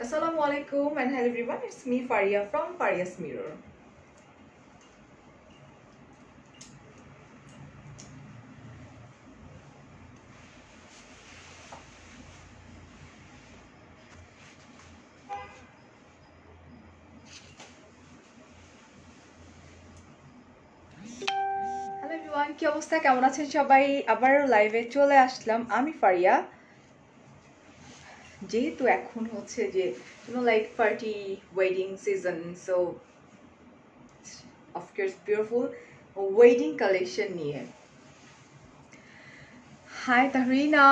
Assalamualaikum and hello everyone, it's me Faria from Faria's Mirror. Hello everyone, কি অবস্থা, কেমন আছেন সবাই? আবার লাইভে চলে আসলাম আমি ফারিয়া। যেহেতু এখন হচ্ছে যে like party wedding season, so of course beautiful wedding collection নিয়ে। হাই তাহরিনা,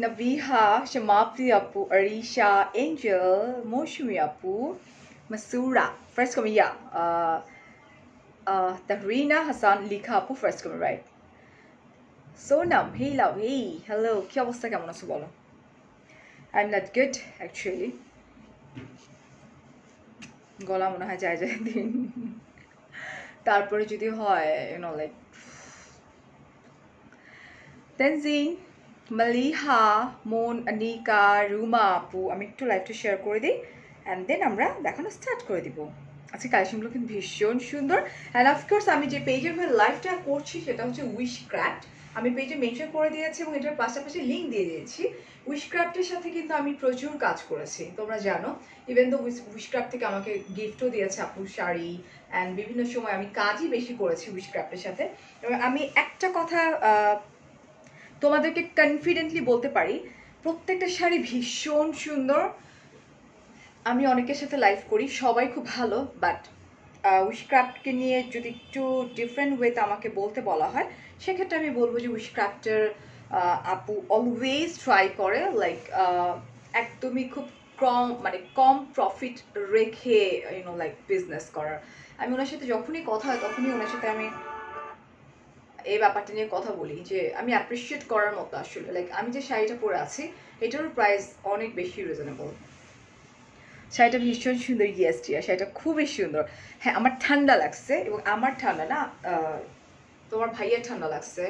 নবিহা, শামাপ্তি আপু, আরিশা, এঞ্জেল, মৌসুমি আপু, মাসুরা, ফার্স্ট কমি তাহরিনা হাসান লিখা আপু ফার্স্ট কমি, রাইট? সোনাম, হেই লাভ, হেই হ্যালো, কি অবস্থা, কেমন আছো বলো? I am not good actually, গলা মনে হয় যায় যায় দিন, তারপরে যদি হয় লাইক তেনজিন, মালিহা, মন, আনিকা, রুমা আপু, আমি একটু লাইভটা শেয়ার করে দিই অ্যান্ড দেন আমরা দেখানো স্টার্ট করে দিব। আজকে কালেকশনগুলো কিন্তু ভীষণ সুন্দর। অ্যান্ড অফকোর্স আমি যে পেজের হয়ে লাইভটা করছি সেটা হচ্ছে উইশ ক্রাফট। আমি পেজে মেনশন করে দিয়েছি এবং এটার পাশাপাশি লিঙ্ক দিয়ে দিয়েছি। উইশ ক্রাফটের সাথে কিন্তু আমি প্রচুর কাজ করেছি, তোমরা জানো। ইভেন তো উইশ ক্রাফট থেকে আমাকে গিফটও দিয়েছে আপু, শাড়ি, অ্যান্ড বিভিন্ন সময় আমি কাজই বেশি করেছি উইশ ক্রাফটের সাথে। এবং আমি একটা কথা তোমাদেরকে কনফিডেন্টলি বলতে পারি, প্রত্যেকটা শাড়ি ভীষণ সুন্দর। আমি অনেকের সাথে লাইভ করি, সবাই খুব ভালো, বাট উইশক্রাফটকে নিয়ে যদি একটু ডিফারেন্ট ওয়েতে আমাকে বলতে বলা হয়, সেক্ষেত্রে আমি বলবো যে উইশক্রাফটের আপু অলওয়েজ ট্রাই করে লাইক একদমই খুব কম প্রফিট রেখে লাইক বিজনেস করার। আমি ওনার সাথে যখনই কথা হয় তখনই ওনার সাথে আমি এই ব্যাপারটা নিয়ে কথা বলি যে আমি অ্যাপ্রিসিয়েট করার মতো আসলে লাইক আমি যে শাড়িটা পরে আছি এটারও প্রাইস অনেক বেশি রিজনেবল। শাড়িটা ভীষণ সুন্দর, ইয়েস টিয়া, শাড়িটা খুবই সুন্দর। হ্যাঁ, আমার ঠান্ডা লাগছে, এবং আমার ঠান্ডা না, তোমার ভাইয়ের ঠান্ডা লাগছে,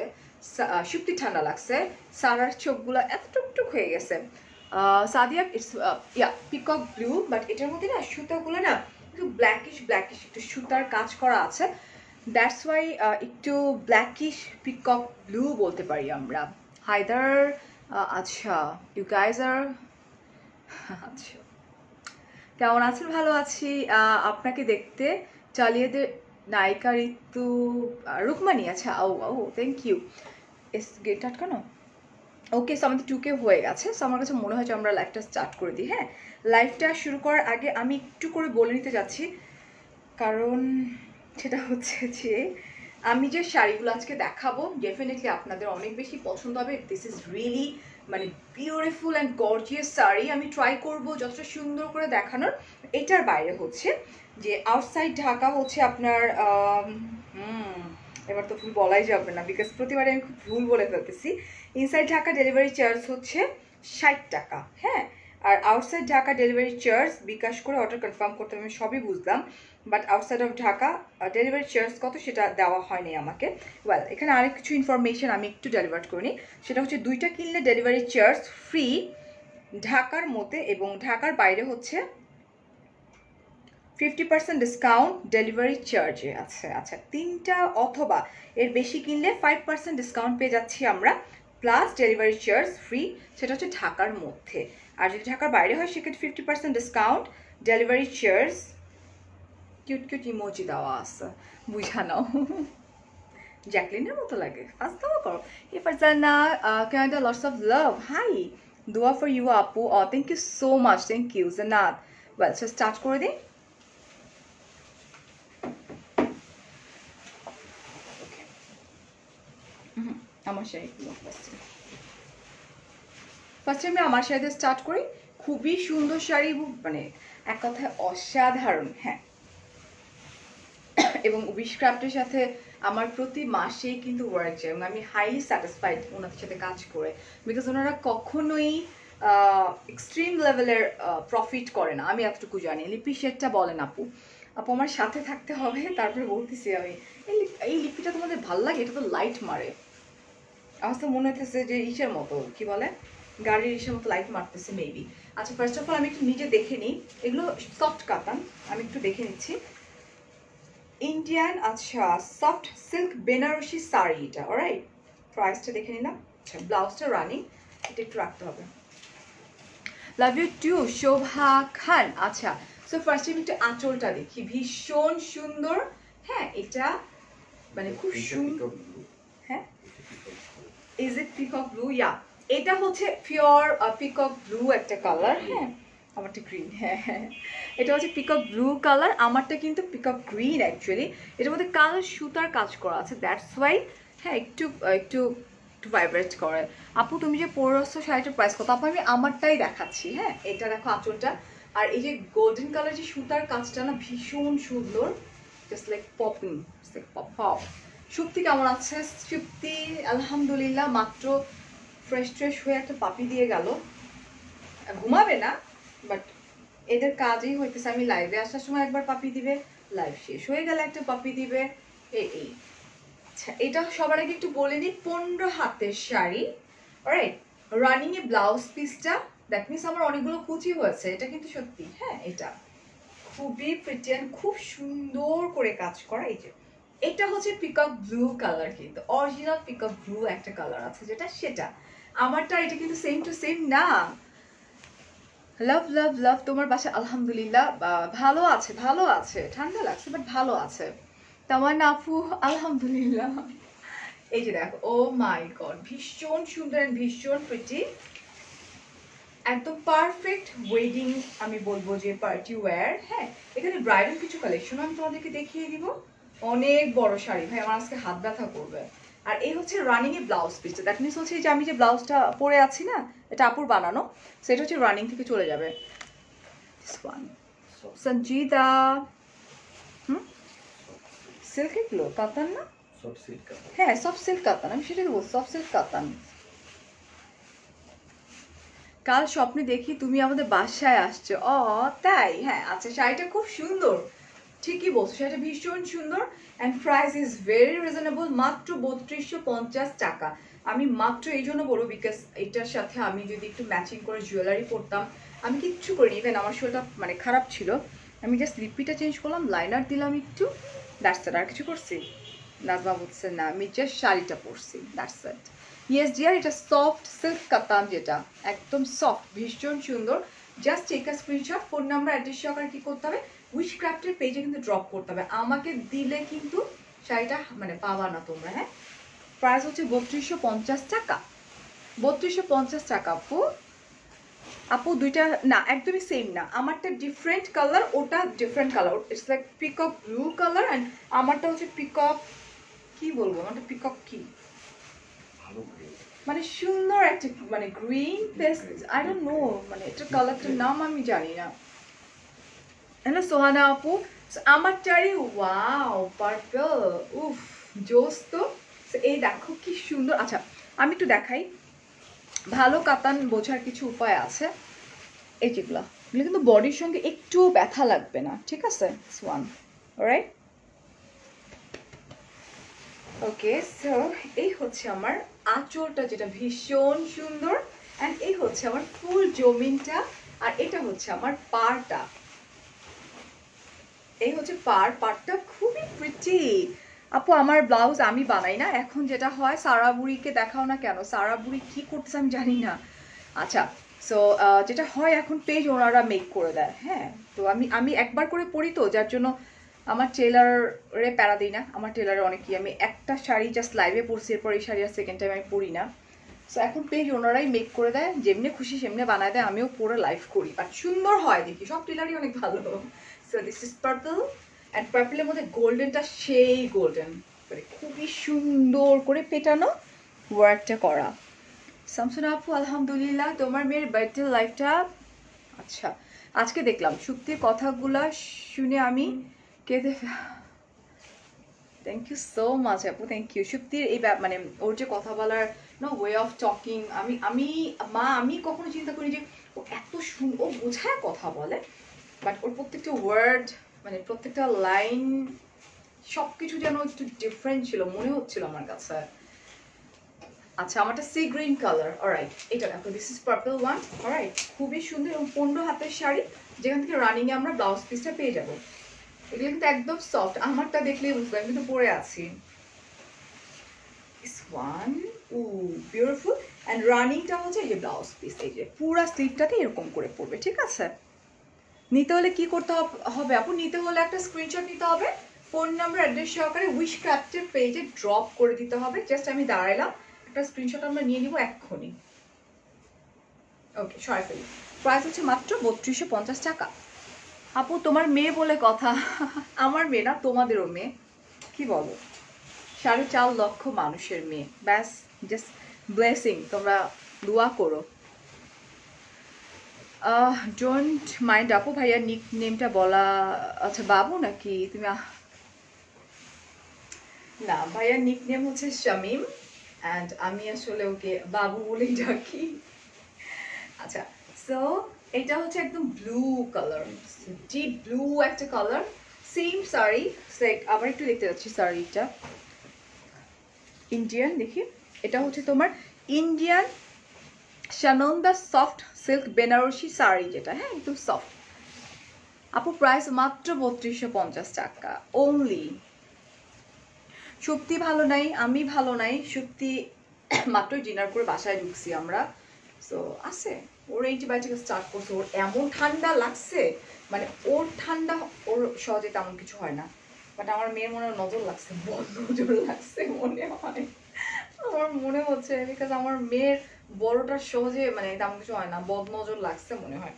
সুপ্তি ঠান্ডা লাগছে, সারার চোখগুলো এত টুকটুক হয়ে গেছে। Sadia it's peacock blue, but এটার মধ্যে না সুতাগুলো না একটু ব্ল্যাকিশ ব্ল্যাকিশ, একটু সুতার কাজ করা আছে, দ্যাটস ওয়াই একটু ব্ল্যাকিশ পিকক ব্লু বলতে পারি আমরা। হায়দার, আচ্ছা, ইউ গাইজ আর, আচ্ছা, কেমন আছেন? ভালো আছি। আপনাকে দেখতে চালিয়ে দে নায়িকা ঋতু রুকমানি, আচ্ছা, ও ও থ্যাংক ইউ। এস গেট আটকানো, ওকে, সো আমাদের 2K হয়ে গেছে। সো আমার কাছে মনে হয় যে আমরা লাইভটা স্টার্ট করে দিই। হ্যাঁ, লাইভটা শুরু করার আগে আমি একটু করে বলে নিতে যাচ্ছি, কারণ সেটা হচ্ছে যে আমি যে শাড়িগুলো আজকে দেখাবো ডেফিনেটলি আপনাদের অনেক বেশি পছন্দ হবে। This is really beautiful and gorgeous sari. আমি ট্রাই করব যতটা সুন্দর করে দেখানোর। এটার বাইরে হচ্ছে যে আউটসাইড ঢাকা হচ্ছে আপনার এবার তো ভুল বলাই যাবে না, বিকজ প্রতিবারে আমি খুব ভুল বলে ফেলতেছি। ইনসাইড ঢাকা ডেলিভারি চার্জ হচ্ছে 60 টাকা, হ্যাঁ। আর আউটসাইড ঢাকা ডেলিভারি চার্জ বিকাশ করে অর্ডার কনফার্ম করতে আমি সবই বুঝলাম, but outside of Dhaka delivery charge কত সেটা দেওয়া হয়নি আমাকে। ওয়েল, এখানে আরেক কিছু ইনফরমেশন আমি একটু ডেলিভার করি। সেটা হচ্ছে 2টা কিনলে ডেলিভারি চার্জ ফ্রি ঢাকার মধ্যে, এবং ঢাকার বাইরে হচ্ছে 50% ডিসকাউন্ট ডেলিভারি চার্জে আছে। আচ্ছা, 3টা অথবা এর বেশি কিনলে 5% ডিসকাউন্ট পেয়ে যাচ্ছি আমরা, প্লাস ডেলিভারি চার্জ ফ্রি, সেটা হচ্ছে ঢাকার মধ্যে। আর যদি ঢাকার বাইরে হয় সেক্ষেত্রে 50% discount delivery charge. Cute cute emoji দেওয়া আছে, বুঝা নাও। জ্যাকলিনের মতো লাগে, ফার্স্ট দাওয়া করো। Hey Farzana, Canada, lots of love, hi, দোয়া ফর ইউ আপু, thank you so much, thank you Jannat. Well, so start করে দিই। আমার শাড়িগুলো ফার্স্টে আমি আমার শাড়িতে স্টার্ট করি। খুবই সুন্দর শাড়ি, এক কথায় অসাধারণ, হ্যাঁ। এবং উইশক্রাফটের সাথে আমার প্রতি মাসেই কিন্তু ওয়ার্ক যায়, এবং আমি হাইলি স্যাটিসফাইড ওনাদের সাথে কাজ করে, বিকজ ওনারা কখনোই এক্সট্রিম লেভেলের প্রফিট করে না, আমি এতটুকু জানি। লিপি শেডটা বলেন আপু, আপু আমার সাথে থাকতে হবে, তারপরে বলতেছি আমি এই লিপিটা তোমাদের ভাল লাগে? এটা তো লাইট মারে, আমার তো মনে হইতেছে যে ইসের মতো, কি বলে, গাড়ির ইসের মতো লাইট মারতেছে মেবি। আচ্ছা ফার্স্ট অফ অল আমি একটু নিজে দেখে নিই, এগুলো সফট কাতান, আমি একটু দেখে নিচ্ছি। ইন্ডিয়ান আচ্ছা সফট সিল্ক বেনারসি শাড়ি এটা, অলরাইট। প্রাইসটা দেখে নিলাম। আচ্ছা ব্লাউজটা রানিং, এটা একটু রাখতে হবে। লাভ ইউ টু শোভা খান। আচ্ছা সো ফার্স্ট আমি একটু আঁচলটা দেখি, ভীষণ সুন্দর। হ্যাঁ এটা মানে খুব সুন্দর। হ্যাঁ ইজ ইট পিকক ব্লু? ইয়া এটা হচ্ছে পিওর পিকক ব্লু একটা কালার। হ্যাঁ আমারটা গ্রিন। হ্যাঁ হ্যাঁ এটা হচ্ছে পিকক ব্লু কালার, আমারটা কিন্তু পিকক গ্রিন অ্যাকচুয়ালি। এটার মধ্যে কালার সুতার কাজ করা আছে, দ্যাটস ওয়াই হ্যাঁ একটু একটু একটু ভাইব্রেট করে। আপু তুমি যে পরছো শাড়িটার প্রাইস কত? আপু আমি আমারটাই দেখাচ্ছি। হ্যাঁ এটা দেখো আঁচলটা, আর এই যে গোল্ডেন কালার যে সুতার কাজটা না ভীষণ সুন্দর, just like popping, like pop pop. Supti কেমন আছে? সুপ্তি আলহামদুলিল্লাহ, মাত্র ফ্রেশ ট্রেশ হয়ে একটা পাপি দিয়ে গেল, ঘুমাবে না বাট এদের কাজই হইতেছে আমি লাইভে আসার সময় একবার পাপি দিবে, লাইভ শেষ হয়ে গেলে একটা পাপি দিবে, এই। আচ্ছা এটা সবার আগে একটু বলে নিই, 15 হাতের শাড়ি, অলরাইট। রানিং এ ব্লাউজ পিসটা, দ্যাট মিনস আমার অনেকগুলো কুচি হয়েছে, এটা কিন্তু সত্যি। হ্যাঁ এটা খুবই প্রিটি এন্ড খুব সুন্দর করে কাজ করা। এই যে এটা হচ্ছে পিকক ব্লু কালার, কিন্তু অরিজিনাল পিকক ব্লু একটা কালার আছে যেটা, সেটা আমারটা, এটা কিন্তু সেম টু সেম না। লাভ লাভ লাভ, তোমার বাসা? আলহামদুলিল্লাহ ভালো আছে, ভালো আছে, ঠান্ডা লাগছে বাট ভালো আছে। তোমার না আপু? আলহামদুলিল্লাহ। এই যে দেখো, ও মাই গড, ভীষণ সুন্দর এন্ড ভীষণ প্রিটি, একদম পারফেক্ট ওয়েডিং আমি বলবো যে পার্টি ওয়্যার। হ্যাঁ এখানে ব্রাইডাল কিছু কালেকশন আমি তোমাদেরকে দেখিয়ে দিব। অনেক বড় শাড়ি ভাই, আমার আজকে হাত ব্যথা করবে। আর এই হচ্ছে রানিং এ ব্লাউজ পিসটা, দ্যাট মিনস হচ্ছে যে আমি যে ব্লাউজটা পরে আছি না, এটা আপুর বানানো, সেটা হচ্ছে রানিং থেকে চলে যাবে। সঞ্জিদা সিল্ক, এগুলো কাতান না? হ্যাঁ সব সিল্ক কাতান, আমি সেটাই বলছি, সব সিল্ক কাতান। কাল স্বপ্নে দেখি তুমি আমাদের বাসায় আসছো। ও তাই? হ্যাঁ আচ্ছা শাড়িটা খুব সুন্দর, ঠিকই বলছো, শাড়িটা ভীষণ সুন্দর and price is very reasonable, মাত্র 3250 টাকা। আমি মাত্র এই জন্য বলবো বিকজ এটার সাথে আমি যদি একটু ম্যাচিং করে জুয়েলারি পরতাম, আমি কিচ্ছু করিনি, ইভেন আমার শোটা মানে খারাপ ছিল, আমি জাস্ট লিপিটা চেঞ্জ করলাম, লাইনার দিলাম একটু, দ্যাটস ইট। আর কিছু করছি? নাজমা বলছে না, আমি জাস্ট শাড়িটা পরছি, দ্যাটস ইট। ইয়েস ডিয়ার, এটা সফট সিল্ক কাতান, যেটা একদম সফট, ভীষণ সুন্দর। Just take a screenshot, phone number address সহকারে কি করতে হবে, উইশক্রাফটের পেজে কিন্তু ড্রপ করতে হবে, আমাকে দিলে কিন্তু শাড়িটা মানে পাবা না তোমরা। হ্যাঁ প্রাইস হচ্ছে 3250 টাকা, 3250 টাকা। আপু আপু দুইটা না একদমই সেম না, আমারটা ডিফারেন্ট কালার, ওটা different colour, it's like peacock blue colour and আমারটা হচ্ছে পিকক, কি বলবো আমারটা পিকক কি মানে সুন্দর একটা মানে green paste, I don't know মানে এটার কালারটার নাম আমি জানি না। হ্যালো সোহানা আপু, আমারটারই ওয়াও পার্পল, উফ জোস তো। এই দেখো কি সুন্দর। আচ্ছা আমি একটু দেখাই, ভালো কাতান বোঝার কিছু উপায় আছে, এই যেগুলো, এগুলো কিন্তু বডির সঙ্গে একটু ব্যথা লাগবে না, ঠিক আছে? ওয়ান রাইট, ওকে। সো এই হচ্ছে আমার আঁচলটা যেটা ভীষণ সুন্দর, অ্যান্ড এই হচ্ছে আমার ফুল জমিনটা, আর এটা হচ্ছে আমার পাড়টা, এই হচ্ছে পাড়টা খুবই প্রিটি। আপু আমার ব্লাউজ আমি বানাই না, এখন যেটা হয় সারা বুড়িকে দেখাও না কেন, সারা বুড়ি কি করতেছে আমি জানি না। আচ্ছা সো যেটা হয় এখন পেজ ওনারা মেক করে দেয়। হ্যাঁ তো আমি একবার করে পরি তো, যার জন্য আমার টেলারে প্যারা দিই না, আমার টেলারে অনেক কি, আমি একটা শাড়ি জাস্ট লাইভে পরছি, এরপর এই শাড়ি আর সেকেন্ড টাইম আমি পরি না। সো এখন পেজ ওনারাই মেক করে দেয়, যেমনি খুশি সেমনি বানায় দেয়, আমিও পরে লাইভ করি, বাট সুন্দর হয় দেখি, সব টেলারই অনেক ভালো। So this is purple and পার্পলের মধ্যে গোল্ডেনটা সেই গোল্ডেন, মানে খুবই সুন্দর করে পেটানো ওয়ার্কটা করা। শামসুন আপু আলহামদুলিল্লাহ, তোমার মেয়ের বার্থডে লাইফটা আচ্ছা আজকে দেখলাম, সুক্তির কথাগুলা শুনে আমি কেঁদে, থ্যাংক ইউ সো মাচ আপু, থ্যাংক ইউ। সুক্তির এই মানে ওর যে কথা বলার নো ওয়ে অফ টকিং, আমি কখনো চিন্তা করি যে ও এত ও বোঝায় কথা বলে, বাট ওর প্রত্যেকটা ওয়ার্ড মানে প্রত্যেকটা লাইন সব কিছু যেন একটু ডিফারেন্ট ছিল মনে হচ্ছিল আমার কাছে। আচ্ছা আমারটা সি গ্রিন কালার, অলরাইট এটা দেখো, this is purple one, alright খুবই সুন্দর এবং 15 হাতের শাড়ি, যেখান থেকে রানিং এ আমরা ব্লাউজ পিসটা পেয়ে যাবো। এগুলো কিন্তু একদম সফট, আমারটা দেখলেই বুঝবে আমি কিন্তু পরে আছি। This one, ooh, beautiful, and রানিংটা হচ্ছে এই যে ব্লাউজ পিস, এই যে পুরা স্লিভটাতে এরকম করে পড়বে, ঠিক আছে। নিতে হলে কি করতে হবে আপু, নিতে হলে একটা স্ক্রিনশট নিতে হবে, ফোন নাম্বার অ্যাড্রেস সহকারে উইশ ক্রাফটের পেজে ড্রপ করে দিতে হবে। জাস্ট আমি দাঁড়াইলাম, একটা স্ক্রিনশট আমরা নিয়ে নিব এক্ষুনি। ওকে সরাই ফেলি। প্রাইস হচ্ছে মাত্র 3250 টাকা। আপু তোমার মেয়ে বলে কথা। আমার মেয়ে না, তোমাদেরও মেয়ে, কি বলো, 4.5 লক্ষ মানুষের মেয়ে, ব্যাস জাস্ট ব্লেসিং, তোমরা দোয়া করো। ডোন্ট মাইন্ড আপু, ভাইয়া নিক নেমটা বলা, আচ্ছা বাবু নাকি তুমি? না ভাইয়ার নিক নেম হচ্ছে শামিম, অ্যান্ড আমি আসলে ওকে বাবু বলেই ডাকি। আচ্ছা সো এটা হচ্ছে একদম ব্লু কালার, ডিপ ব্লু একটা কালার, সেম শাড়ি। আবার একটু দেখতে যাচ্ছি শাড়িটা, ইন্ডিয়ান, দেখি এটা হচ্ছে তোমার Indian Sananda soft silk Benarasi sari, যেটা হ্যাঁ একদম সফট। আপু প্রাইস মাত্র 3250 টাকা অনলি। সুপ্তি ভালো নাই, আমি ভালো নাই, সুপ্তি মাত্র ডিনার করে বাসায় ঢুকছি আমরা, সো আছে ওর অ্যান্টিবায়োটিক স্টার্ট করছে, ওর এমন ঠান্ডা লাগছে, মানে ওর ঠান্ডা ওর সহজে তেমন কিছু হয় না, বাট আমার মেয়ের মনে হয় নজর লাগছে, বদ নজর লাগছে মনে হয়, আমার মনে হচ্ছে, বিকজ আমার মেয়ের বড়টার সহজে মানে তেমন কিছু হয় না, বদ নজর লাগছে মনে হয়।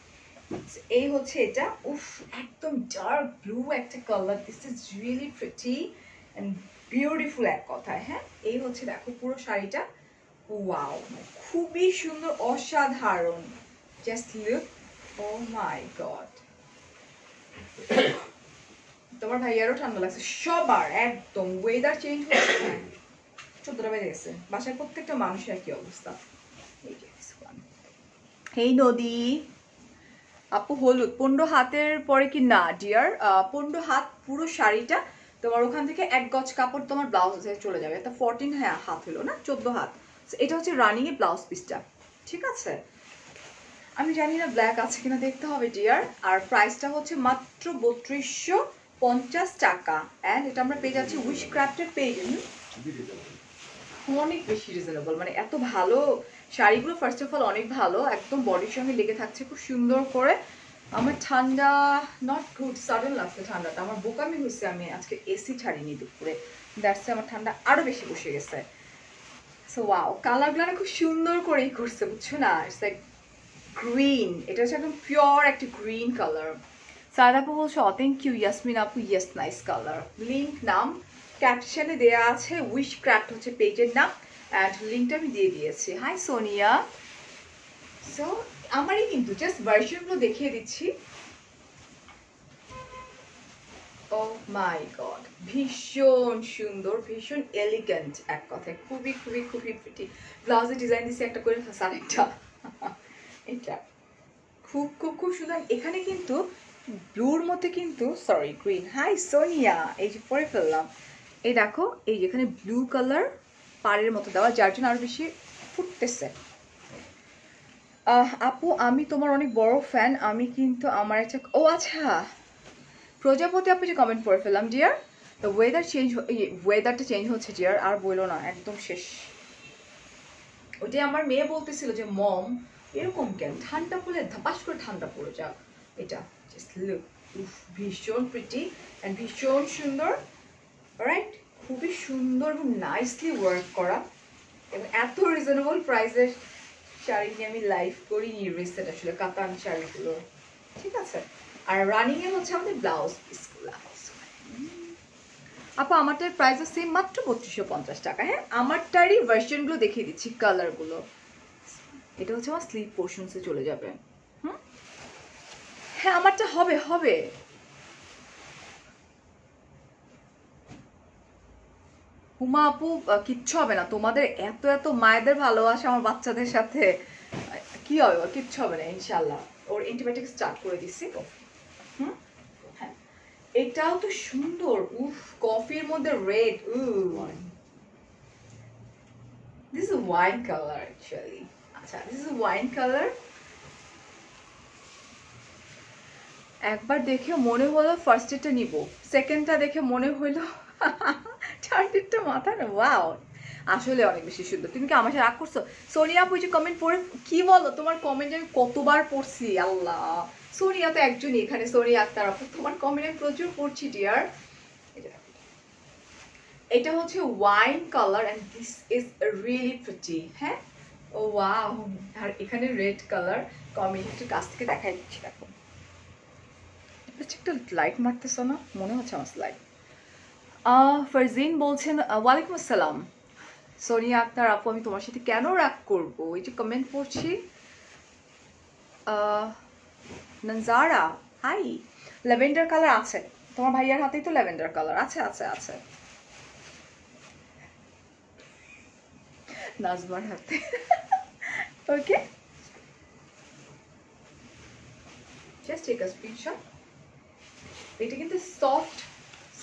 এই হচ্ছে এটা, উফ একদম ডার্ক ব্লু একটা colour, this is really pretty and beautiful এক কথায়। হ্যাঁ এই হচ্ছে দেখো পুরো শাড়িটা, ওয়াও খুবই সুন্দর, অসাধারণ, জাস্ট লুক, ও মাই গড। তোমার ভাইয়ারও ঠান্ডা লাগছে, সবার একদম ওয়েদার চেঞ্জ হচ্ছে, 14টা বেজে গেছে, বাসায় প্রত্যেকটা মানুষের কি অবস্থা। এই নদী আপু হলুদ 15 হাতের পরে কি না ডিয়ার, 15 হাত পুরো শাড়িটা তোমার ওখান থেকে 1 গজ কাপড় তোমার ব্লাউজে চলে যাবে, তা 14 হ্যাঁ হাত হলো না, 14 হাত। এটা হচ্ছে রানিং এ ব্লাউজ পিসটা, ঠিক আছে। আমি জানি না ব্ল্যাক আছে কিনা, দেখতে হবে ডিয়ার। আর প্রাইসটা হচ্ছে মাত্র 3250 টাকা, অ্যান্ড এটা আমরা পেয়ে যাচ্ছি উইশ ক্রাফটের পেজ, অনেক বেশি রিজনেবল, মানে এত ভালো শাড়িগুলো, ফার্স্ট অফ অল অনেক ভালো, একদম বডির সঙ্গে লেগে থাকছে খুব সুন্দর করে। আমার ঠান্ডা নট গুড, সাডেন লাগছে ঠান্ডাটা, আমার বোকামি হয়েছে, আমি আজকে এসি ছাড়িনি দুপুরে, দ্যাটসে আমার ঠান্ডা আরো বেশি বসে গেছে। সো ওয়াও, কালারগুলো না খুব সুন্দর করেই করছে, বুঝছো না, ইটস লাইক গ্রিন, এটা হচ্ছে একদম পিওর একটা গ্রিন কালার। সায়দ আপু বলছো থ্যাংক ইউ, ইয়াসমিন আপু ইয়েস নাইস কালার। লিঙ্ক নাম ক্যাপশনে দেয়া আছে, উইশ ক্রাফট হচ্ছে পেজের নাম, অ্যান্ড লিঙ্কটা আমি দিয়ে দিয়েছি। হাই সোনিয়া। সো আমারই কিন্তু জাস্ট ভার্সনগুলো দেখিয়ে দিচ্ছি। ও মাই গড, ভীষণ সুন্দর, ভীষণ এলিগেন্ট এক কথায়, খুবই খুবই খুবই প্রিটি। ব্লাউজের ডিজাইন দিচ্ছে একটা করে, আরেকটা এটা খুব খুব খুব সুন্দর। এখানে কিন্তু ব্লুর মধ্যে কিন্তু সরি গ্রিন, হাই সোনিয়া, এই যে পরে ফেললাম, এই দেখো এই যেখানে ব্লু কালার পাড়ের মতো দেওয়া, যার জন্য আরো বেশি ফুটতেছে। আপু আমি তোমার অনেক বড় ফ্যান, আমি কিন্তু আমার একটা, ও আচ্ছা প্রজাপতি আপু যে কমেন্ট করে ফেললাম ডিয়ার, ওয়েদারটা চেঞ্জ হচ্ছে ডিয়ার, আর বললো না একদম শেষ। ওটাই আমার মেয়ে বলতেছিল যে মম এরকম কেন, ঠান্ডা পড়লে ধাপাস করে ঠান্ডা পড়ে যাক, এটা জাস্ট লুক, ভীষণ প্রিটি অ্যান্ড ভীষণ সুন্দর, রাইট, খুবই সুন্দর এবং নাইসলি ওয়ার্ক করা, এবং এত রিজনেবল প্রাইসের শাড়ি নিয়ে আমি লাইভ করি রিসেন্ট আসলে কাতান শাড়িগুলো, ঠিক আছে। আর রানিং এ হচ্ছে আমাদের ব্লাউজ পিসগুলো। আপু আমারটার প্রাইস সেম মাত্র 3250 টাকা। হ্যাঁ আমারটারই ভার্সনগুলো দেখিয়ে দিচ্ছি, কালারগুলো, এটা হচ্ছে আমার স্লিভ পোর্শনসে চলে যাবে। হুম হ্যাঁ আমারটা হবে হবে, হুমা আপু কিচ্ছু হবে না, তোমাদের এত এত মায়েদের ভালোবাসা আমার বাচ্চাদের সাথে, কি হবে, কিচ্ছু হবে না ইনশাল্লাহ। ওর অ্যান্টিবায়োটিক স্টার্ট করে দিচ্ছি তো। হুম হ্যাঁ এটাও তো সুন্দর, উফ কফির মধ্যে red, this is wine colour actually. আচ্ছা, দিস ইজ ওয়াইন কালার। একবার দেখে মনে হলো ফার্স্টেরটা নিব, সেকেন্ডটা দেখে মনে হলো থার্ডেরটা মাথা না। ওয়াও, আসলে অনেক বেশি সুন্দর। তুমি কি আমার সাথে রাগ করছো? সোনিয়া আপু যে কমেন্ট পড়ে কি বলো, তোমার কমেন্ট আমি কতবার পড়ছি আল্লাহ। সোনিয়া তো একজনই এখানে, সোনিয়া আক্তার আপু, তোমার কমেন্ট আমি প্রচুর পড়ছি ডিয়ার। এটা হচ্ছে wine colour and this is really pretty. হ্যাঁ, ও ওয়াও। আর এখানে রেড কালার, কমেন্ট একটু কাছ থেকে দেখাই দিচ্ছি। দেখো একটা লাইট মারতেছ না, মনে হচ্ছে আমার লাইট। ফারজিন বলছেন ওয়ালাইকুম আসসালাম সোনিয়া আক্তার আপু, আমি তোমার সাথে কেন রাগ করবো? এই যে কমেন্ট পড়ছি। ননজারা হাই, ল্যাভেন্ডার কালার আছে তোমার ভাইয়ার হাতেই তো ল্যাভেন্ডার কালার আছে। আছে আছে নাজমার হাতে। ওকে, জাস্ট টেক আ স্ক্রিনশট। এটা কিন্তু সফট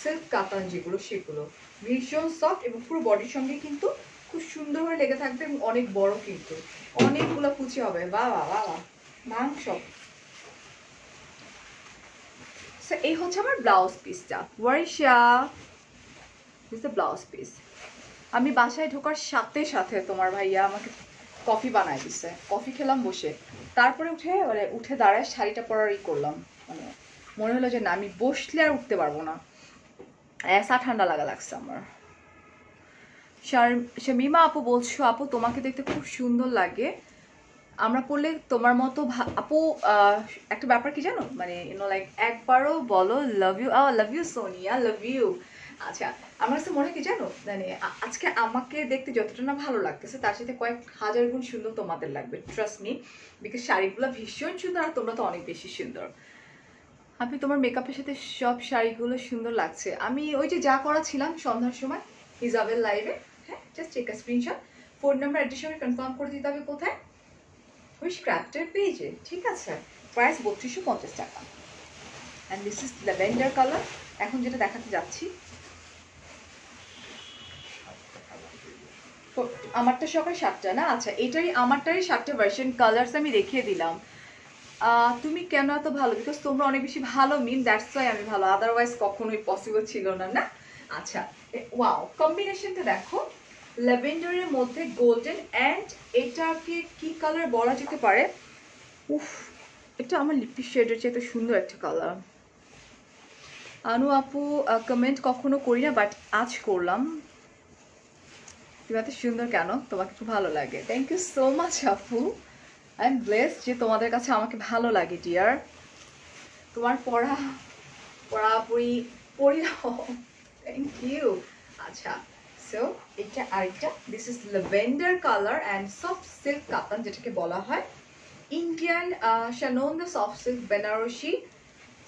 সিল্ক কাতান যেগুলো সেগুলো ভীষণ সফট এবং পুরো বডির সঙ্গে কিন্তু খুব সুন্দরভাবে লেগে থাকবে এবং অনেক বড়, কিন্তু অনেকগুলো কুচি হবে। বাবা বাবা মাংস। এই হচ্ছে আমার ব্লাউজ পিসটা। ওয়ারিশা, দিস দ্য ব্লাউজ পিস। আমি বাসায় ঢোকার সাথে সাথে তোমার ভাইয়া আমাকে কফি বানায় দিছে, কফি খেলাম বসে। তারপরে উঠে দাঁড়ায় শাড়িটা পরারই করলাম। মানে মনে হলো যে না, আমি বসলে আর উঠতে পারবো না, এসা ঠান্ডা লাগছে আমার। শামিমা আপু বলছো আপু তোমাকে দেখতে খুব সুন্দর লাগে, আমরা পড়লে তোমার মতো আপু। একটা ব্যাপার কি জানো, মানে লাইক একবারও বলো love you. Love you Sonia, love you. আচ্ছা, আমার কাছে মনে হয় কি জানো, মানে আজকে আমাকে দেখতে যতটা না ভালো লাগতেছে তার সাথে কয়েক হাজার গুণ সুন্দর তোমাদের লাগবে, ট্রাস্ট মি, বিকজ শাড়িগুলো ভীষণ সুন্দর আর তোমরা তো অনেক বেশি সুন্দর। আপনি তোমার মেকআপের সাথে সব শাড়িগুলো সুন্দর লাগছে। আমি ওই যে যা করা ছিলাম সন্ধ্যার সময় ইজাবেল লাইভে। হ্যাঁ, just take a screenshot. Phone number address সঙ্গে কনফার্ম করে দিতে হবে কোথায়, ওই স্ক্র্যাপটার পেজে। ঠিক আছে, প্রাইস 3250 টাকা। And this is lavender colour. এখন যেটা দেখাতে যাচ্ছি, আমারটা সকাল 7টা না? আচ্ছা, আমারটারই 7টা ভার্সন কালার্স আমি দেখিয়ে দিলাম। তুমি কেন এত ভালো? বিকজ তোমরা অনেক বেশি ভালো মিন, দ্যাটস ওয়াই আমি ভালো, আদারওয়াইজ কখনোই পসিবল ছিল না। না আচ্ছা, ওয়াও, কম্বিনেশনটা দেখো, ল্যাভেন্ডারের মধ্যে গোল্ডেন, অ্যান্ড এটাকে কি কালার বলা যেতে পারে? উফ, এটা আমার লিপি শেডের চেয়ে এত সুন্দর একটা কালার। আনু আপু কমেন্ট কখনো করি না, বাট আজ করলাম। তুমি এত সুন্দর কেন? তোমাকে খুব ভালো লাগে। থ্যাংক ইউ সো মাচ আপু, আই এম ব্লেসড যে তোমাদের কাছে আমাকে ভালো লাগে ডিয়ার। তোমার পড়াপড়ি থ্যাংক ইউ। আচ্ছা, সো এটা আরেকটা, this is lavender colour and soft silk কাতান, যেটাকে বলা হয় ইন্ডিয়ান শানোন the soft silk Banarasi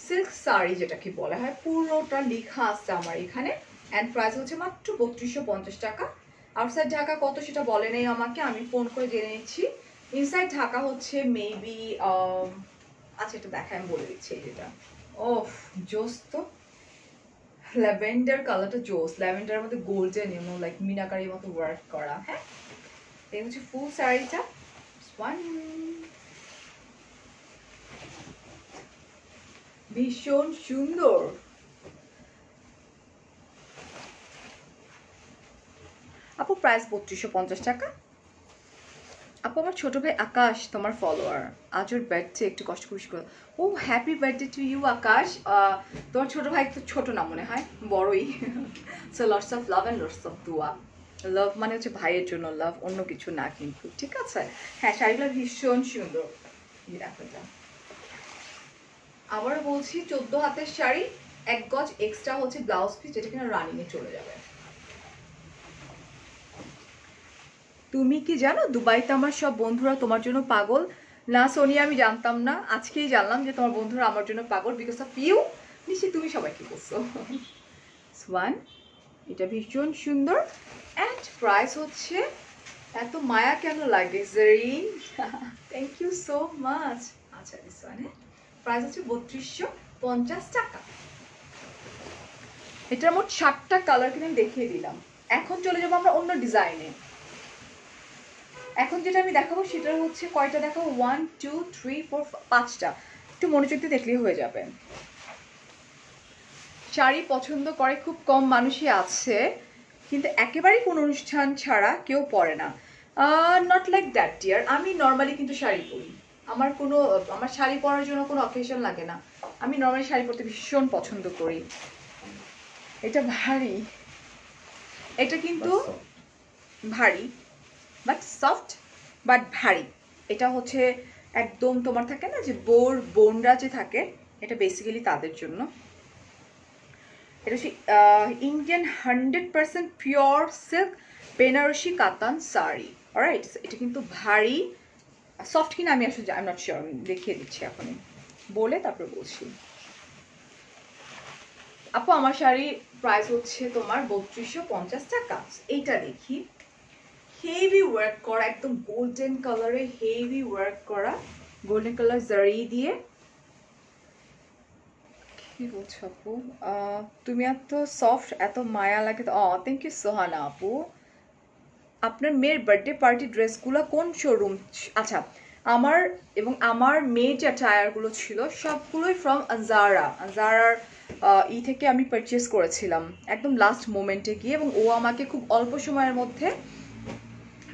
silk sari, যেটাকে বলা হয়। পুরোটা লেখা আছে আমার এখানে, অ্যান্ড প্রাইস হচ্ছে মাত্র 3250 টাকা। আউটসাইড ঢাকা কত সেটা বলে নেই আমাকে, আমি ফোন করে জেনে নিচ্ছি। ইনসাইড ঢাকা হচ্ছে মেবি, আচ্ছা এটা দেখা আমি বলে দিচ্ছি। যেটা ওফ জোস, তো ল্যাভেন্ডার কালারটা জোস, ল্যাভেন্ডারের মধ্যে গোল্ডেন লাইক মিনাকারির মতো ওয়ার্ক করা। হ্যাঁ, এই হচ্ছে ফুল শাড়িটা। ভীষণ সুন্দর। আপু প্রাইস 3250 টাকা। আপু আমার ছোট ভাই আকাশ তোমার ফলোয়ার, আজ ওর বার্থডে, একটু কষ্ট করে। ও হ্যাপি বার্থডে টু ইউ আকাশ। তোমার ছোট ভাই তো ছোট না মনে হয়, বড়ই। So lots of love and lots of দোয়া। লাভ মানে হচ্ছে ভাইয়ের জন্য লাভ, অন্য কিছু না কিন্তু। ঠিক আছে, হ্যাঁ শাড়িগুলো ভীষণ সুন্দর। দেখো, আবারও বলছি 14 হাতের শাড়ি, 1 গজ এক্সট্রা হচ্ছে ব্লাউজ পিস, যেটা কিনা রানিং এ চলে যাবে। তুমি কি জানো দুবাইতে আমার সব বন্ধুরা তোমার জন্য পাগল? না সোনিয়া, আমি জানতাম না, আজকেই জানলাম যে তোমার বন্ধুরা আমার জন্য পাগল, বিকজ অফ ইউ। নিশ্চয়ই তুমি সবাই কি করছো। সোয়ান, এটা ভীষণ সুন্দর, অ্যান্ড প্রাইস হচ্ছে, এত মায়া কেন লাগে Zerin, thank you so much. আচ্ছা, দিস ওয়ান, প্রাইস হচ্ছে 3250 টাকা। এটার মোট 7টা কালার কিনে দেখিয়ে দিলাম। এখন চলে যাবো আমরা অন্য ডিজাইনে। এখন যেটা আমি দেখাবো সেটা হচ্ছে কয়টা দেখাবো, 1 2 3 4 5টা, একটু মনোযোগ দিয়ে দেখলেই হয়ে যাবে। শাড়ি পছন্দ করে খুব কম মানুষই আছে, কিন্তু একেবারেই কোনো অনুষ্ঠান ছাড়া কেউ পরে না। নট লাইক দ্যাট ডিয়ার, আমি নর্মালি কিন্তু শাড়ি পরি। আমার শাড়ি পরার জন্য কোনো অকেশন লাগে না। আমি নর্মালি শাড়ি পরতে ভীষণ পছন্দ করি। এটা ভারী, এটা কিন্তু ভারী বাট সফট, বাট ভারী। এটা হচ্ছে একদম তোমার থাকে না যে বোনরা যে থাকে, এটা বেসিক্যালি তাদের জন্য। এটা হচ্ছে ইন্ডিয়ান 100% পিওর সিল্ক বেনারসি কাতান শাড়ি। অলরাইট, এটা কিন্তু ভারী, সফট কিনা আমি আসলে আই এম নট শিওর, আমি দেখিয়ে দিচ্ছি এখনই বলে তারপর বলছি। আপু আমার শাড়ি প্রাইস হচ্ছে তোমার 3250 টাকা। এইটা দেখি, হেভি ওয়ার্ক করা, একদম গোল্ডেন কালারে হেভি ওয়ার্ক করা, গোল্ডেন কালার জারি দিয়ে। কি বলছো আপু, তুমি এত সফট, এত মায়া লাগে। থ্যাংক ইউ সোহানা আপু। আপনার মেয়ের বার্থডে পার্টি ড্রেসগুলো কোন শোরুম? আচ্ছা, আমার মেয়ের যে টায়ারগুলো ছিল সবগুলোই ফ্রম আনজারার থেকে আমি পারচেস করেছিলাম একদম লাস্ট মোমেন্টে গিয়ে, এবং ও আমাকে খুব অল্প সময়ের মধ্যে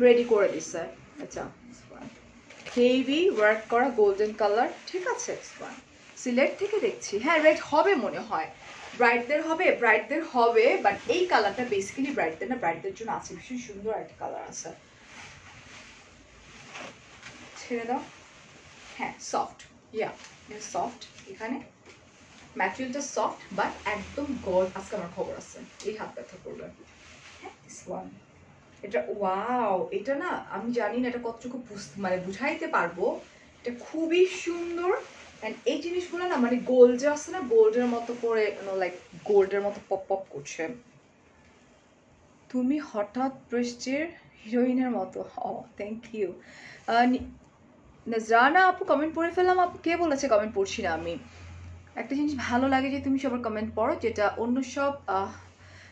রেডি করে দিছে। আচ্ছা, হেভি ওয়ার্ক করা গোল্ডেন কালার, ঠিক আছে। সিলেট থেকে দেখছি, হ্যাঁ রেড হবে মনে হয়, ব্রাইটদের হবে, বাট এই কালারটা বেসিক্যালি ব্রাইটদের না, ব্রাইটদের জন্য আছে, ভীষণ সুন্দর একটা কালার আছে। ছেড়ে দাও, হ্যাঁ সফট, ইয়া সফট, এখানে ম্যাটেরিয়ালটা সফট বাট একদম গোল্ড। আজকে আমার খবর আছে, এই হাত ব্যথা করবে। হ্যাঁ দিস ওয়ান, এটা ওয়াও, এটা না আমি জানি না এটা কতটুকু মানে বুঝাইতে পারবো, এটা খুবই সুন্দর। অ্যান্ড এই জিনিসগুলো না মানে গোল্ড যে আছে না, গোল্ডের মতো করে লাইক গোল্ডের মতো পপ পপ করছে। তুমি হঠাৎ বৃষ্টির হিরোইনের মতো। থ্যাংক ইউ নজরানা আপু, কমেন্ট পড়ে ফেললাম আপু। কে বলেছে কমেন্ট পড়ছি না আমি? একটা জিনিস ভালো লাগে যে তুমি সবার কমেন্ট পড়ো, যেটা অন্য সব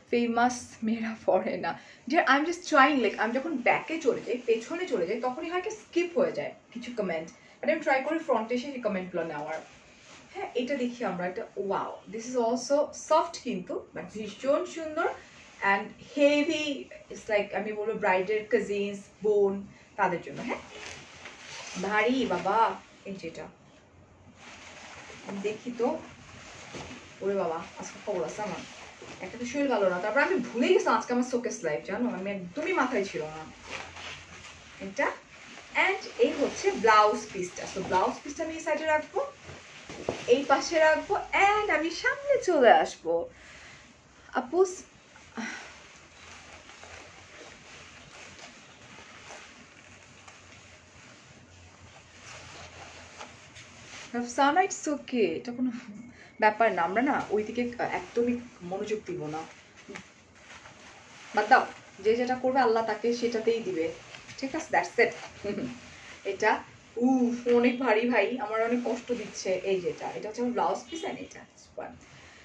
ফেমাস মেয়েরা পড়ে না। যে I am just trying, like আমি যখন ব্যাকে চলে যাই, পেছনে চলে যাই, তখনই হয় কি স্কিপ হয়ে যায় কিছু কমেন্ট, বাট আমি ট্রাই করি ফ্রন্টে এসে সেই কমেন্টগুলো নেওয়ার। হ্যাঁ এটা দেখি আমরা, এটা wow, this is also soft কিন্তু বাট ভীষণ সুন্দর অ্যান্ড হেভি। ইটস লাইক আমি বলবো ব্রাইডের কাজিনস, বোন, তাদের জন্য। হ্যাঁ ভারী বাবা, এই যেটা দেখি তো, ওরে বাবা আজকে খবর আছে আমার, একটা তো শরীর ভালো না, তারপর আমি ভুলে গেছিলাম আজকে আমার শোকেস লাইফ, জানো আমি একদমই মাথায় ছিল না এটা। অ্যান্ড এই হচ্ছে ব্লাউজ পিসটা, তো ব্লাউজ পিসটা আমি এই সাইডে রাখবো, এই পাশে রাখবো, অ্যান্ড আমি সামনে চলে আসবো। আপু রফসানা ইটস ওকে, এটা কোনো ব্যাপার না, আমরা না ওইদিকে একদমই মনোযোগ দিব না, বাদ দাও, যে যেটা করবে আল্লাহ তাকে সেটাতেই দিবে, ঠিক আছে, দ্যাটস ইট। এটা অনেক ভারী ভাই, আমার অনেক কষ্ট দিচ্ছে। এই যেটা, এটা হচ্ছে আমার ব্লাউজ পিস, অ্যান্ড এটা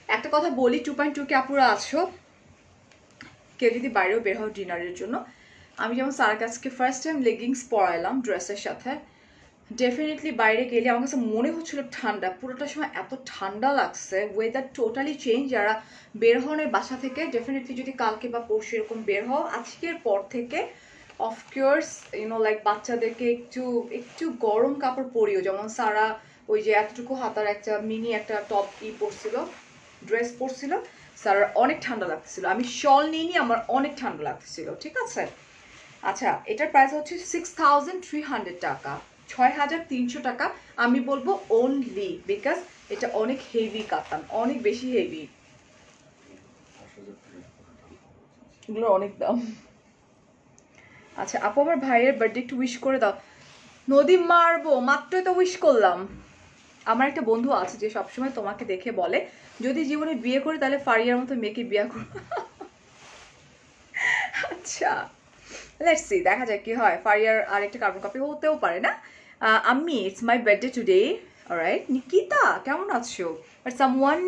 একটা কথা বলি, 2.2 কে আপুরা আছো, কেউ যদি বাইরেও বের হও ডিনারের জন্য, আমি যেমন স্যার কাছকে ফার্স্ট টাইম লেগিংস পরাইলাম ড্রেসের সাথে, ডেফিনেটলি বাইরে গেলে আমার কাছে মনে হচ্ছিল ঠান্ডা, পুরোটা সময় এত ঠান্ডা লাগছে, ওয়েদার টোটালি চেঞ্জ। যারা বের হওয়ার বাসা থেকে ডেফিনেটলি যদি কালকে বা পরশু এরকম বের হও, আজকের পর থেকে অফকোর্স লাইক বাচ্চাদেরকে একটু একটু গরম কাপড় পরিও, যেমন সারা ওই যে এতটুকু হাতার একটা মিনি একটা টপ পরছিল, ড্রেস পরছিল, স্যার অনেক ঠান্ডা লাগতেছিল, আমি শল নিইনি, আমার অনেক ঠান্ডা লাগতেছিল, ঠিক আছে। আচ্ছা, এটার প্রাইস হচ্ছে 6300 টাকা, 6300 টাকা। আমি বলবো ওনলি বিকজ এটা অনেক হেভি কাতান, অনেক বেশি হেভি, এগুলো অনেক দাম। আচ্ছা আপু, আমার ভাইয়ের বার্থডে একটু উইশ করে দাও। নদী মারবো, মাত্রই তো উইশ করলাম। আমার একটা বন্ধু আছে যে সবসময় তোমাকে দেখে বলে, যদি জীবনে বিয়ে করে তাহলে ফারিয়ার মতো মেয়েকে বিয়ে করো। আচ্ছা লেটস সি, দেখা যায় কি হয়, ফারিয়ার আরেকটা কার্বন কপি হতেও পারে না। আমি it's my birthday today, all right. Nikita কেমন আছো? But someone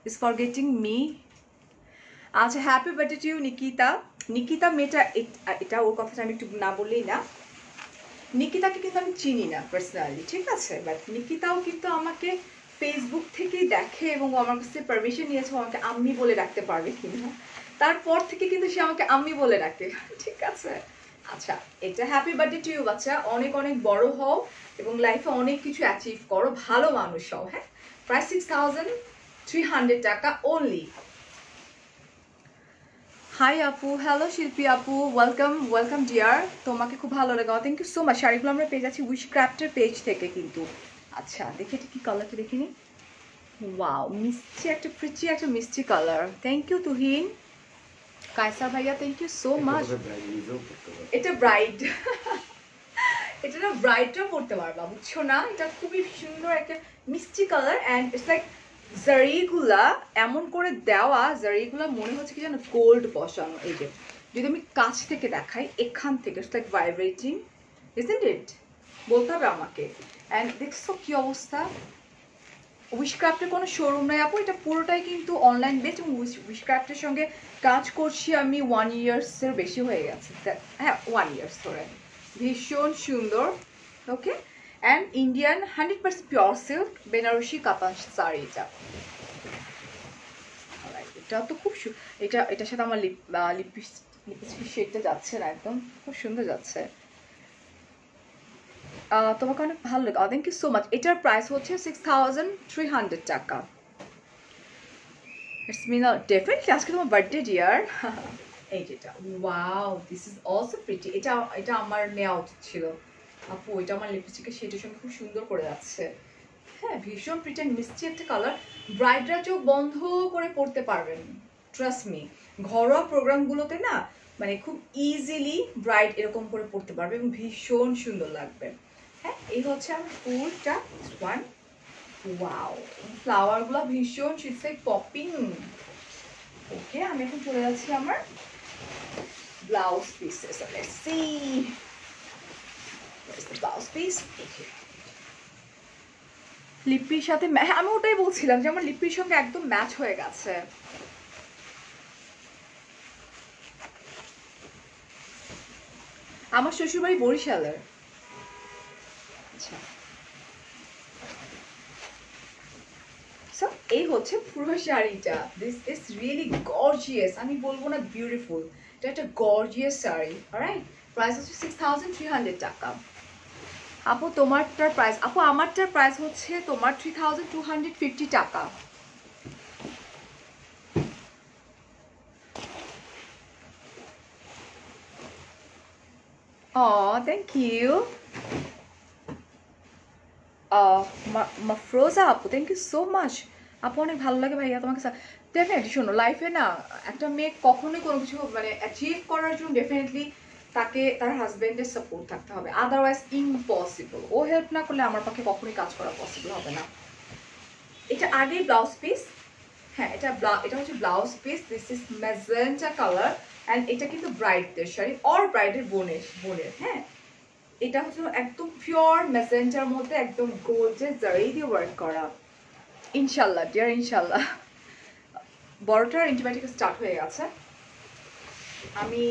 is forgetting me. আচ্ছা happy birthday to you Nikita. Nikita মেয়েটা, এটা ওর কথাটা আমি একটু না বললেই না। নিকিতাকে কিন্তু আমি চিনি না পার্সোনালি, ঠিক আছে, বাট নিকিতাও কিন্তু আমাকে ফেসবুক থেকেই দেখে এবং আমার কাছে পারমিশন নিয়েছে আমাকে আম্মি বলে ডাকতে পারবে কিনা। তারপর থেকে কিন্তু সে আমাকে আম্মি বলে ডাকে, ঠিক আছে। আচ্ছা, এটা হ্যাপি বার্থডে টু ইউ বাচ্চা, অনেক অনেক বড় হও এবং লাইফে অনেক কিছু অ্যাচিভ করো, ভালো মানুষ হও। হ্যাঁ, প্রায় 6,300 টাকা অনলি। হাই আপু, হ্যালো শিল্পী আপু, ওয়েলকাম ওয়েলকাম ডিয়ার, তোমাকে খুব ভালো লাগে, থ্যাংক ইউ সো মাচ। শাড়িগুলো আমরা পেয়ে যাচ্ছি উইশক্রাফটের পেজ থেকে কিন্তু। আচ্ছা, দেখি এটা কি কালারটা দেখিনি। ওয়াও, মিষ্টি একটা প্রিটি একটা মিষ্টি colour, thank you Tuhin. Kaiser ভাইয়া, থ্যাংক ইউ সো মাচ। এটা ব্রাইড এটা না ব্রাইডটাও পড়তে পারবা, বুঝছো না, এটা খুবই সুন্দর একটা মিষ্টি কালার অ্যান্ড ইটস লাইক জারিগুলা এমন করে দেওয়া, জারিগুলা মনে হচ্ছে কি যেন গোল্ড বসানো। এই যে যদি আমি কাছ থেকে দেখাই, এখান থেকে it's like vibrating, isn't it, বলতে হবে আমাকে। অ্যান্ড দেখছো কি অবস্থা, উইশক্রাফটের কোনো শোরুম নাই আপু, এটা পুরোটাই কিন্তু অনলাইন বেস এবং উইশক্রাফটের সঙ্গে কাজ করছি আমি 1 ইয়ার্সের বেশি হয়ে গেছে, হ্যাঁ 1 ইয়ার্স ধরে। ভীষণ সুন্দর, okay. And Indian 100% pure silk Banarasi কাতান শাড়ি। এটা তো খুব এটার সাথে আমার লিপস্টিক শেডটা যাচ্ছে না, একদম খুব সুন্দর যাচ্ছে। তোমাকে অনেক ভালো লাগে, থ্যাংক ইউ সো মাচ। এটার প্রাইস হচ্ছে 6,300 টাকা। ইটস মিন ডেফিনেটলি আজকে তোমার বার্থডে ডিয়ার। এই যেটা, wow, this is also pretty. এটা আমার নেওয়া উচিত ছিল আপু, এটা আমার লিপস্টিকের শেডের সঙ্গে খুব সুন্দর করে যাচ্ছে। হ্যাঁ, ভীষণ প্রিটি অ্যান্ড মিষ্টি একটা কালার, ব্রাইডরা চোখ বন্ধ করে পড়তে পারবেন, ট্রাস্ট মি। ঘরোয়া প্রোগ্রামগুলোতে না মানে খুব ইজিলি ব্রাইড এরকম করে পড়তে পারবে এবং ভীষণ সুন্দর লাগবে। হ্যাঁ, এই হচ্ছে আমার ফুলটা, ওয়ান, ওয়াও, ফ্লাওয়ারগুলো ভীষণ ইটস লাইক পপিং। ওকে, আমি এখন চলে যাচ্ছি আমার blouse pieces. Let's see what is the blouse piece. Okay, লিপির সাথে আমি ওটাই বলছিলাম যে আমার লিপির সঙ্গে একদম ম্যাচ হয়ে গেছে। আমার শ্বশুরবাড়ি বরিশালের। আচ্ছা, সো এই হচ্ছে পুরো শাড়িটা, দিস ইজ রিয়েলি গর্জিয়াস, আমি বলবো না বিউটিফুল, এটা একটা গর্জিয়াস শাড়ি। অলরাইট, প্রাইস হচ্ছে 6,300 টাকা। আপু তোমারটার প্রাইস, আপু আমারটার প্রাইস হচ্ছে তোমার 3,250 টাকা। থ্যাংক ইউ মাফরোজা আপু, থ্যাংক ইউ সো মাচ। আপু অনেক ভালো লাগে ভাইয়া তোমাকে। ডেফিনেটলি শোনো, লাইফে না একটা মেয়ে কখনোই কোনো কিছু মানে অ্যাচিভ করার জন্য ডেফিনেটলি তাকে তার হাজব্যান্ডের সাপোর্ট থাকতে হবে, আদারওয়াইজ ইম্পসিবল। ও হেল্প না করলে আমার পক্ষে কখনোই কাজ করা পসিবল হবে না। এটা আগেই ব্লাউজ পিস, হ্যাঁ এটা হচ্ছে blouse piece, this is magenta colour and এটা কিন্তু ব্রাইডদের শাড়ি অর ব্রাইডের বোনের। হ্যাঁ, এটা হচ্ছে একদম পিওর ম্যাজেন্টার মধ্যে একদম গোল্ডের জারি দিয়ে ওয়ার্ক করা। ইনশাল্লাহ ডিয়ার, ইনশাল্লাহ। বড়টার অ্যান্টিবায়োটিক স্টার্ট হয়ে গেছে, আমি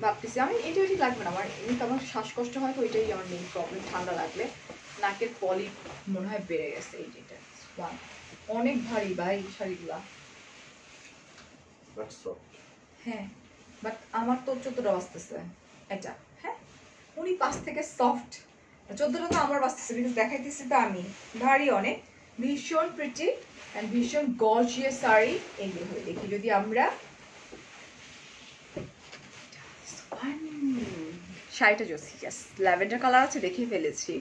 ভাবতেছি আমি অ্যান্টিবায়োটিক লাগবে না, আমার এমনি আমার শ্বাসকষ্ট হয় তো, এটাই আমার মেইন প্রবলেম, ঠান্ডা লাগলে নাকের পলি মনে হয় বেড়ে গেছে। এই যেটা অনেক ভারী ভাই শাড়িগুলা, হ্যাঁ, বাট আমার তো 14টা বাজতেছে এটা। হ্যাঁ, উনি 5 থেকে সফট, 14টা তো আমার বাজতেছে, বিকজ দেখাইতেছি তো আমি ভারী অনেক। ভীষণ প্রিটি অ্যান্ড ভীষণ গর্জিয়াস শাড়ি। এই যে দেখি যদি আমরা শাড়িটা জোসি, জাস্ট ল্যাভেন্ডার কালার আছে, দেখিয়ে ফেলেছি।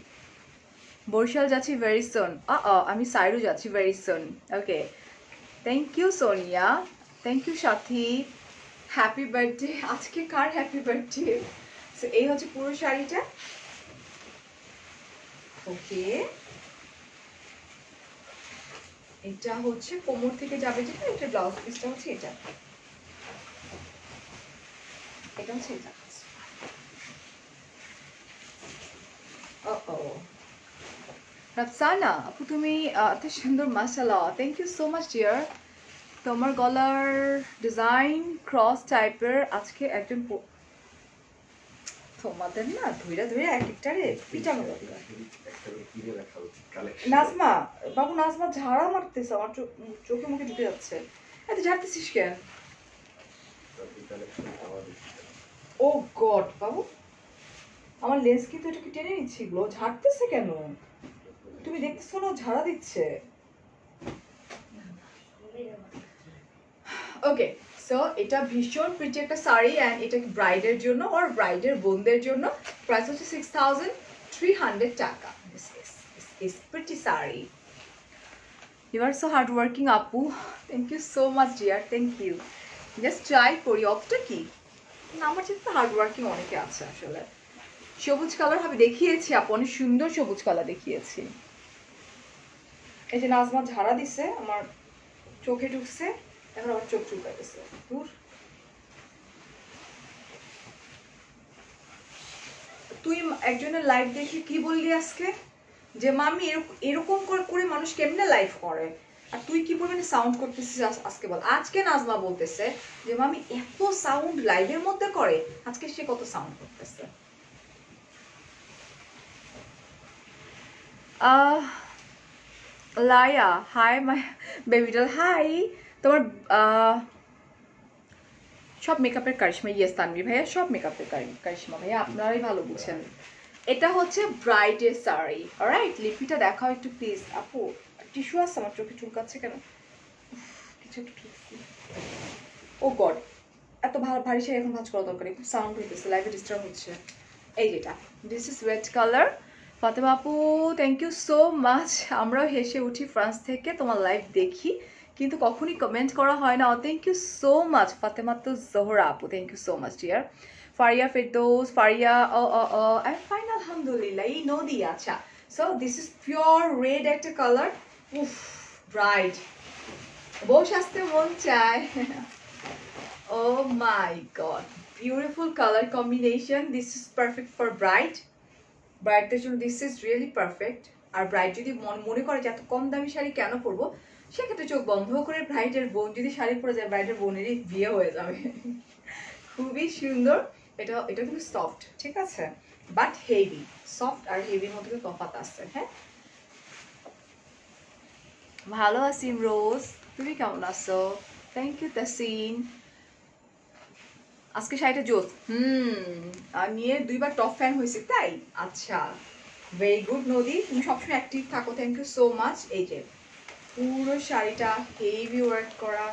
বরিশাল যাচ্ছি ভেরি সুন, আমি সাইরু যাচ্ছি very soon. Okay, thank you Sonia, thank you Sathi, happy birthday. আজকে কার হ্যাপি বার্থডে? সো এই হচ্ছে পুরো শাড়িটা। ওকে, এটা হচ্ছে কোমর থেকে যাবে যেটা, এটা ব্লাউজ পিসটা হচ্ছে এটা, এটা হচ্ছে এটা। রাফসানা আপু তুমি এত সুন্দর, মাশাআল্লাহ, thank you so much dear. তোমার গলার ডিজাইন ক্রস টাইপের, আজকে একজন তোমাদের না ধুইরা ধুইরা এক একটারে পিটানো দরকার। নাজমা বাবু, নাজমা ঝাড়া মারতেছে, আমার চোখে মুখে ঢুকে যাচ্ছে। এত ঝাড়তেছিস কেন? ও গড বাবু, আমার লেন্স কিন্তু এটাকে টেনে নিচ্ছি, এগুলো ঝাড়তেছে কেন? তুমি দেখতেছো না ঝাড়া দিচ্ছে। ওকে, সো এটা ভীষণ প্রিটি একটা শাড়ি, অ্যান্ড এটা ব্রাইডের জন্য আর ব্রাইডের বোনদের জন্য। প্রাইস হচ্ছে 6300 টাকা। This is pretty sari. You are so hard working আপু, thank you so much dear, thank you. Just try করি, অতটা কি না, আমার চেয়ে হার্ড ওয়ার্কিং অনেকে আছে আসলে। সবুজ কালার হবে দেখিয়েছি আপু, অনেক সুন্দর সবুজ কালার দেখিয়েছি। এই যে নাজমা ঝাড়া দিছে, আমার চোখে ঢুকছে, এখন আমার চোখ চুলকাইতেছে। দূর, তুই একজনের লাইভ দেখে কি বললি আজকে, যে মামি এরকম করে মানুষ কেমনে লাইভ করে, আর তুই কি পরিমাণে সাউন্ড করতেছিস আজকে বল। আজকে নাজমা বলতেছে যে মামি এত সাউন্ড লাইভের মধ্যে করে, আজকে সে কত সাউন্ড করতেছে। Laya hi my baby doll, hi. তোমার সব মেকআপের কারিশমা, ইয়েস তানভি ভাইয়া, সব মেকআপের কারিশমা ভাইয়া, আপনারাই ভালো বুঝছেন। এটা হচ্ছে ব্রাইডের শাড়ি, অলরাইট। লিপিটা দেখাও একটু প্লিজ আপু। টিস্যু আছে, আমার চোখে চুলকাচ্ছে কেন, কিছু একটু। ও গড, এত ভারী শাড়ি এখন ভাঁজ করা দরকার, খুব সাউন্ড হইতেছে, লাইভে ডিস্টার্ব হচ্ছে। এই যেটা, this is red colour. Fatema আপু থ্যাংক ইউ সো মাচ। আমরাও হেসে উঠি ফ্রান্স থেকে, তোমার লাইভ দেখি কিন্তু কখনই কমেন্ট করা হয় না। Thank you so much Fatema তো জোহরা আপু, thank you so much dear. Faria Ferdous, Faria I fine আলহামদুলিল্লাহ, এই নদী। আচ্ছা, so this is pure red একটা কালার। উফ, ব্রাইড বউ সাজতে মন চায়। Oh my god, beautiful color combination. This is perfect for bride. ব্রাইডদের জন্য দিস ইজ রিয়েলি পারফেক্ট। আর ব্রাইড যদি মনে করে যে এত কম দামি শাড়ি কেন পরবো, সেক্ষেত্রে চোখ বন্ধ করে ব্রাইডের বোন যদি শাড়ি পরে যায়, ব্রাইডের বোনেরই বিয়ে হয়ে যাবে। খুবই সুন্দর। এটা কিন্তু সফট, ঠিক আছে, বাট হেভি। সফট আর হেভির মধ্যে তফাৎ আছে। হ্যাঁ, ভালো আছি রোজ, তুমি কেমন আছো? Thank you Tasin. আজকে শাড়িটা জোস, আর নিয়ে 2বার টপ ফ্যান হয়েছে তাই। আচ্ছা, ভেরি গুড নদী, তুমি সবসময় অ্যাক্টিভ থাকো, থ্যাংক ইউ সো মাচ। এই যে পুরো শাড়িটা হেভি ওয়ার্ক করা,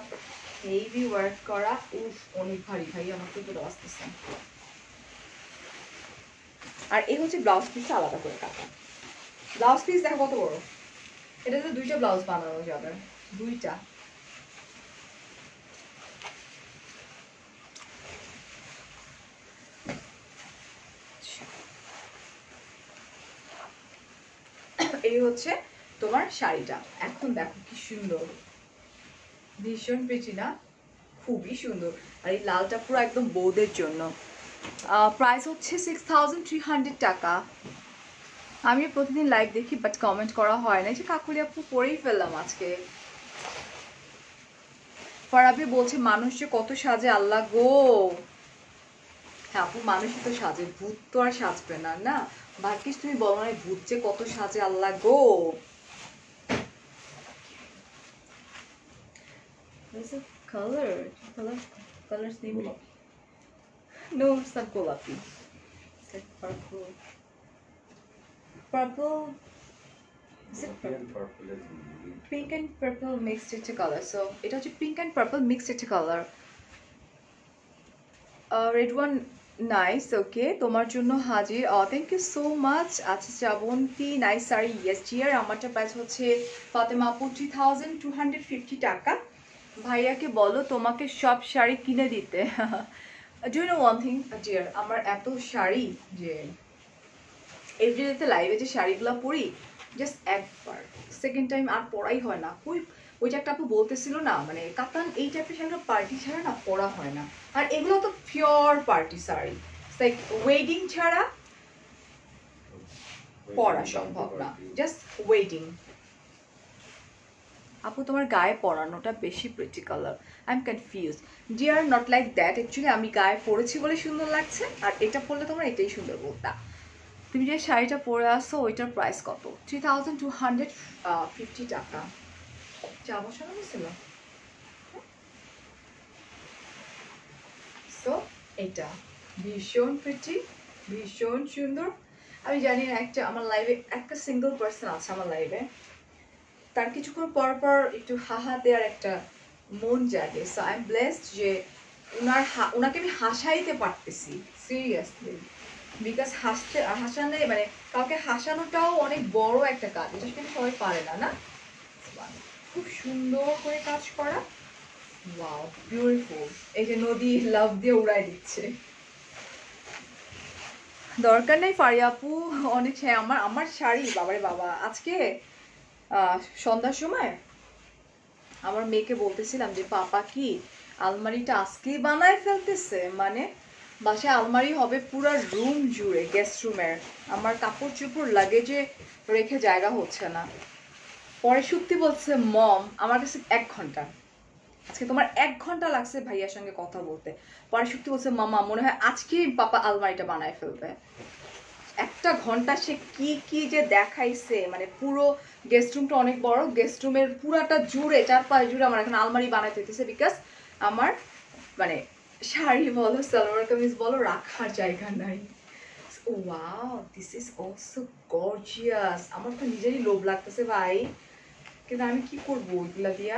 হেভি ওয়ার্ক করা। উফ, অনেক ভারী ভাই, আমার তো পুরো আসতেছে। আর এই হচ্ছে ব্লাউজ পিস আলাদা করে কাটা। ব্লাউজ পিস দেখো কত বড়, এটাতে 2টা ব্লাউজ বানানো যাবে, 2টা। এই হচ্ছে তোমার শাড়িটা। এখন দেখো কি সুন্দর, ভীষণ প্রিটি না, খুবই সুন্দর। আর এই লালটা পুরো একদম বৌদের জন্য। প্রাইস হচ্ছে 6300 টাকা। আমি প্রতিদিন লাইভ দেখি বাট কমেন্ট করা হয় না। যে কাকুলি আপু পরেই ফেললাম আজকে। ফারাবি বলছে মানুষ যে কত সাজে আল্লাহ গো। হ্যাঁ আপু, মানুষই তো সাজে, ভূত তো আর সাজবে না। না ভাগ্যিস তুমি বলো না, ভূত যে কত সাজে আল্লাহ গো। Colors name? No, it's not golapi. It's like purple. Purple. Is it purple? Pink and purple mixed into color. So এটা হচ্ছে pink and purple mixed into color. Red one nice. Okay, তোমার জন্য হাজির। Thank you so much. আচ্ছা Srabanti nice sari, yes dear। আমারটা price হচ্ছে ফাতেমা আপু 3250 টাকা। ভাইয়াকে বলো তোমাকে সব শাড়ি কিনে দিতে। Do you know one thing dear, আমার এত শাড়ি যে এভরিডেতে লাইভে যে শাড়িগুলো পরি, জাস্ট একবার, সেকেন্ড টাইম আর পরাই হয় না। ওই যে একটা আপু বলতেছিল না, মানে কাতান এই টাইপের শাড়িগুলো পার্টি ছাড়া না পরা হয় না। আর এগুলো তো pure party sari, like wedding ছাড়া পরা সম্ভব না, জাস্ট ওয়েডিং। আপু তোমার গায়ে পরানোটা বেশি pretty colour, I am confuse. Dear not like that, actually আমি গায়ে পরেছি বলে সুন্দর লাগছে, আর এটা পরলে তোমার এটাই সুন্দর বলতা। তুমি যে শাড়িটা পরে আসো ওইটার প্রাইস কত? 3250 টাকা। যা বসানো হয়েছিল। সো এটা ভীষণ প্রিটি, ভীষণ সুন্দর। আমি জানি না একটা আমার লাইভে একটা সিঙ্গেল পার্সন আছে আমার লাইভে, তার কিছুক্ষণ পর পর একটু হাহা দেওয়ার একটা মন জাগে। সো আই এম ব্লেসড যে ওনাকে আমি হাসাইতে পারতেছি সিরিয়াসলি, বিকজ হাসালে মানে কাউকে হাসানোটাও অনেক বড় একটা কাজ, এটা কিন্তু সবাই পারে না, না? খুব সুন্দর করে কাজ করা, ওয়াও বিউটিফুল। এই যে নদী লাভ দিয়ে উড়াই দিচ্ছে। দরকার নেই ফারিয়া আপু, অনেক আমার আমার শাড়ি বাবারে বাবা। আজকে সন্ধ্যার সময় আমার মেয়েকে বলতেছিলাম যে পাপা কি আলমারিটা আজকেই বানায় ফেলতেছে, মানে বাসায় আলমারি হবে পুরো রুম জুড়ে, গেস্ট রুমের। আমার কাপড় চোপড় লাগেজে রেখে জায়গা হচ্ছে না। পরে সত্যি বলছে মম আমার কাছে 1 ঘন্টা, আজকে তোমার 1 ঘন্টা লাগছে ভাইয়ার সঙ্গে কথা বলতে। পরে সত্যি বলছে মামা মনে হয় আজকেই পাপা আলমারিটা বানায় ফেলবে। 1 ঘন্টা সে কি কি যে দেখাইছে, মানে পুরো গেস্ট রুমটা অনেক বড়, গেস্ট রুমের পুরাটা জুড়ে 4-5 জুড়ে আমার এখন আলমারি বানাইতে হইতেছে, বিকজ আমার মানে শাড়ি বলো সালোয়ার কামিজ বলো রাখার জায়গা নাই। Wow this is also gorgeous. আমার তো নিজেরই লোভ লাগতেছে ভাই, কিন্তু আমি কি করবো এগুলা দিয়া।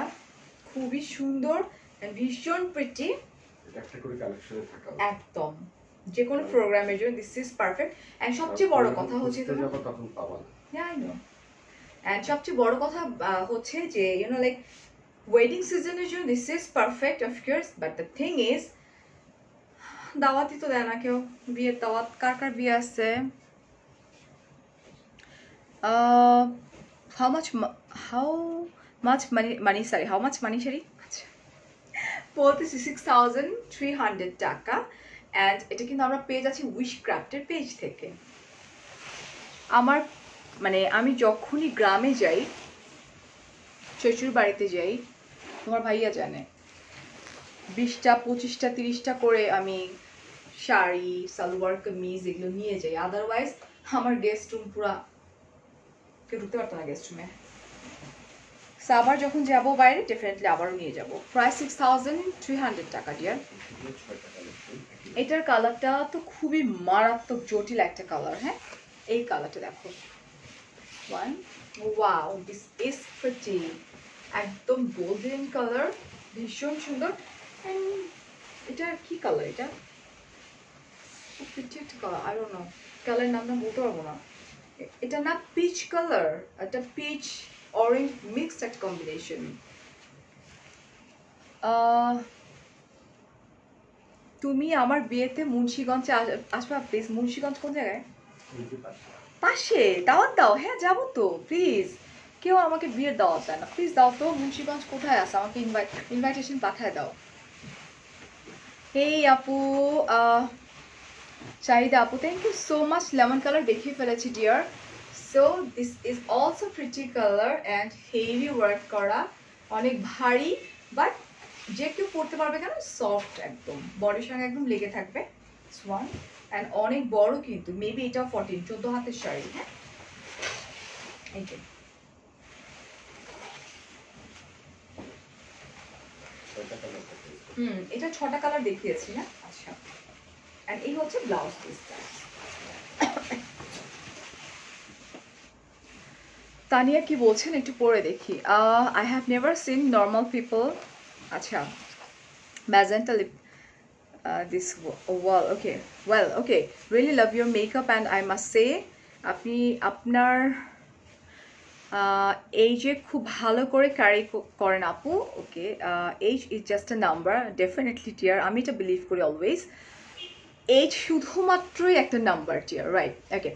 খুবই সুন্দর এন্ড ভীষণ প্রিটি, একদম যে কোনো প্রোগ্রামের জন্য দিস ইজ পারফেক্ট। এন্ড সবচেয়ে বড় কথা হচ্ছে সবচেয়ে বড় কথা হচ্ছে যে ইউ নো লাইক ওয়েডিং সিজনের জন্য this is perfect of course, but the thing is দাওয়াতই তো দেয় না কেউ। বিয়ের দাওয়াত কার কার বিয়ে আছে? How much money sari? আচ্ছা বলতেছি 6300 টাকা। অ্যান্ড এটা কিন্তু আমরা পেয়ে যাচ্ছি উইশক্রাফটের পেজ থেকে। আমার মানে আমি যখনই গ্রামে যাই, শ্বশুর বাড়িতে যাই, তোমার ভাইয়া জানে 20টা 25টা 30টা করে আমি শাড়ি সালোয়ার কামিজ এগুলো নিয়ে যাই। আদারওয়াইজ আমার গেস্ট রুম পুরা কেউ ঢুকতে পারতো না গেস্ট রুমে। আবার যখন যাবো বাইরে ডেফিনেটলি আবারও নিয়ে যাব। প্রায় 6300 টাকা ডিয়ার। এটার কালারটা তো খুবই মারাত্মক জটিল একটা কালার। হ্যাঁ এই কালারটা দেখো, ওয়াও দিস ইজ প্রিটি, একদম গোল্ডেন কালার, ভীষণ সুন্দর। এটা কি কালার? এটা প্রিটি একটা কালার, আই ডোন্ট নো কালারের নামটা বলতে পারবো না। এটা না পিচ কালার, এটা পিচ অরেঞ্জ মিক্সড একটা কম্বিনেশন। তুমি আমার বিয়েতে মুন্সিগঞ্জে আসবা প্লিজ। মুন্সিগঞ্জ কোন জায়গায়? পাশে। দাওয়াত দাও। হ্যাঁ যাবো তো প্লিজ। কেউ আমাকে বিয়ের দাওয়াত দেয় না, প্লিজ দাও তো। মুন্সিগঞ্জ কোথায় আছে? আমাকে ইনভাইটেশন পাঠায় দাও। হেই আপু, চাহিদা আপু thank you so much. Lemon colour দেখিয়ে ফেলেছি dear. So this is also pretty colour and heavy work করা, অনেক ভারী, বাট যে কেউ পরতে পারবে। কেন সফট, একদম বডির সঙ্গে একদম লেগে থাকবে। ওয়ান অ্যান্ড অনেক বড় কিন্তু, মেবি এটাও 14 হাতের শাড়ি। হ্যাঁ এই যে এটা 6টা কালার দেখিয়েছি না? আচ্ছা অ্যান্ড এই হচ্ছে ব্লাউজ পিসটা। তানিয়া কি বলছেন একটু পরে দেখি। I have never seen normal people. আচ্ছা magenta lip this wall. Okay, really love your makeup and I must say আপনি আপনার এই যে খুব ভালো করে ক্যারি করেন আপু। Okay age is just a number, definitely dear, আমি এটা বিলিভ করি অলওয়েজ। এইজ শুধুমাত্রই একটা নাম্বার টিয়ার, রাইট? ওকে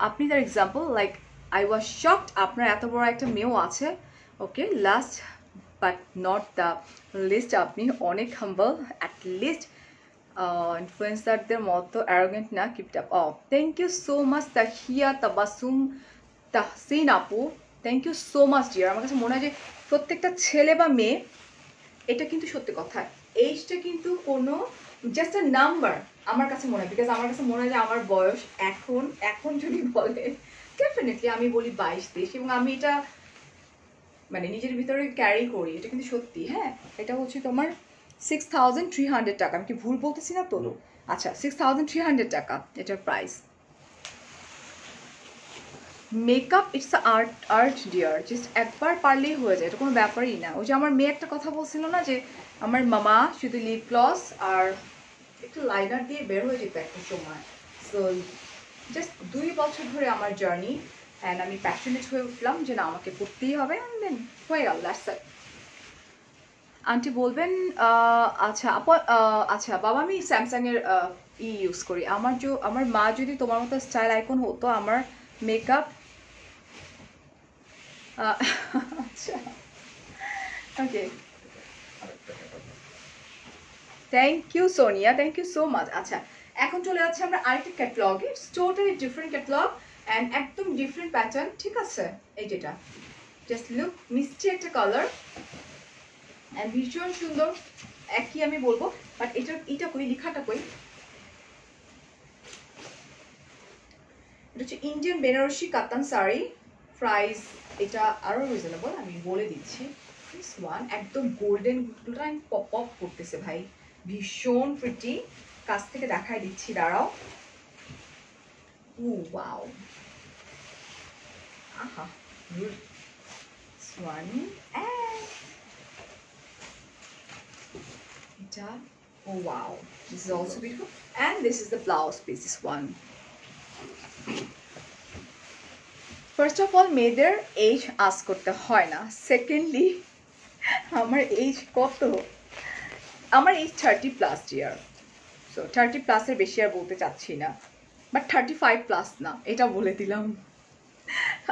আপনি তার example, like I was shocked আপনার এত বড় একটা মেয়েও আছে। Okay last but not the least, আপনি অনেক হাম্বল, অ্যাট লিস্ট ইনফ্লুয়েন্সারদের মতো অ্যারোগেন্ট না। Keep up. Thank you so much Tahiya Tabassum Tahsin আপু, thank you so much dear. আমার কাছে মনে হয় যে প্রত্যেকটা ছেলে বা মেয়ে, এটা কিন্তু সত্যি কথা, এইজটা কিন্তু কোনো জাস্ট আ নাম্বার আমার কাছে মনে হয়। বিকজ আমার কাছে মনে হয় যে আমার বয়স এখন এখন যদি বলে ডেফিনেটলি আমি বলি 22-23, এবং আমি এটা মানে নিজের ভিতরে ক্যারি করি, এটা কিন্তু সত্যি। হ্যাঁ, এটা হচ্ছে তোমার 6300 টাকা। আমি কি ভুল বলতেছি না তো? আচ্ছা, 6300 টাকা এটার price. Makeup it's art, art dear, just একবার পারলেই হয়ে যায়, এটা কোনো ব্যাপারই না। ওই যে আমার মেয়ে একটা কথা বলছিল না যে আমার মামা শুধু লিপ গ্লস আর একটু লাইনার দিয়ে বের হয়ে যেত একটা সময়। সো জাস্ট 2 বছর ধরে আমার জার্নি, অ্যান্ড আমি প্যাশনেট হয়ে উঠলাম যে না আমাকে করতেই হবে, অ্যান্ড দেন হয়ে গেল, দ্যাটস ইট। আন্টি বলবেন আচ্ছা আপু, আচ্ছা বাবা, আমি স্যামসাংয়ের ইউজ করি। আমার মা যদি তোমার মতো স্টাইল আইকন হতো, আমার মেকআপ আচ্ছা okay, thank you Sonia, thank you so much. আচ্ছা, এখন চলে যাচ্ছে আমরা আরেকটা ক্যাটলগে, টোটালি ডিফারেন্ট ক্যাটলগ অ্যান্ড একদম ডিফারেন্ট প্যাটার্ন, ঠিক আছে? এই যেটা জাস্ট লুক, মিষ্টি একটা কালার অ্যান্ড ভীষণ সুন্দর, একই আমি বলবো। বাট এটা কই, লেখাটা কই? এটা হচ্ছে ইন্ডিয়ান বেনারসি কাতান শাড়ি। প্রাইস এটা আরো রিজনেবল, আমি বলে দিচ্ছি। দিস ওয়ান একদম গোল্ডেন পপ আপ করতেছে ভাই, ভীষণ প্রিটি। কাছ থেকে দেখাই দিচ্ছি, দাঁড়াও। ওয়াও, আহা, this one, and এটা, oh wow, this is also beautiful, and this is the blouse piece, this one. First of all, মেয়েদের এজ আস করতে হয় না। সেকেন্ডলি, আমার এজ কত? আমার এজ 30+ ইয়ার। সো 30+-এর বেশি আর বলতে চাচ্ছি না, বাট 35+ না, এটা বলে দিলাম।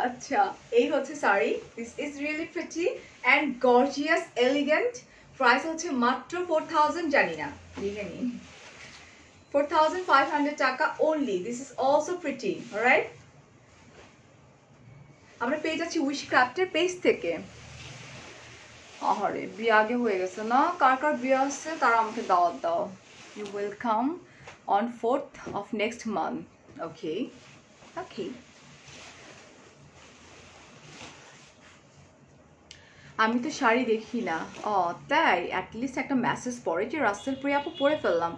আচ্ছা, এই হচ্ছে sari. This is really pretty and gorgeous, elegant. Price হচ্ছে মাত্র 4000, জানি না, লিখে নিন, 4500 টাকা only. This is also pretty, right? আমরা পেয়ে যাচ্ছি উইশক্রাফটের পেজ থেকে। আহারে, বিয়ে আগে হয়ে গেছে না? কার কার বিয়ে আসছে তারা আমাকে দাওয়াত দাও। You will come on 4th of next month. Okay okay. আমি তো শাড়ি দেখি না। ও তাই? অ্যাটলিস্ট একটা মেসেজ পড়ে যে রাসেল প্রিয়া আপু পড়ে ফেললাম।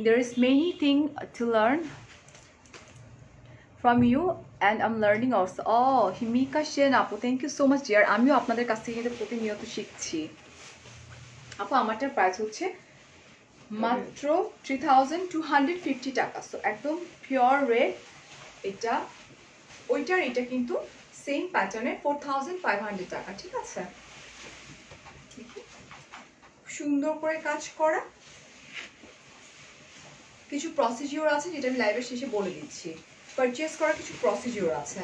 There is many thing to learn from you and I'm learning also. Oh, Himika Sen আপু, thank you so much dear. আমিও আপনাদের কাছ থেকে কিন্তু প্রতিনিয়ত শিখছি আপু। আমারটার প্রাইস হচ্ছে মাত্র 3250 টাকা। সো একদম পিওর রেড। এটা ওইটার এটা কিন্তু সেম প্যাটার্নে 4500 টাকা, ঠিক আছে? সুন্দর করে কাজ করা, কিছু প্রসিডিওর আছে যেটা আমি লাইভের শেষে বলে দিচ্ছি। পারচেজ করার কিছু প্রসিডিওর আছে।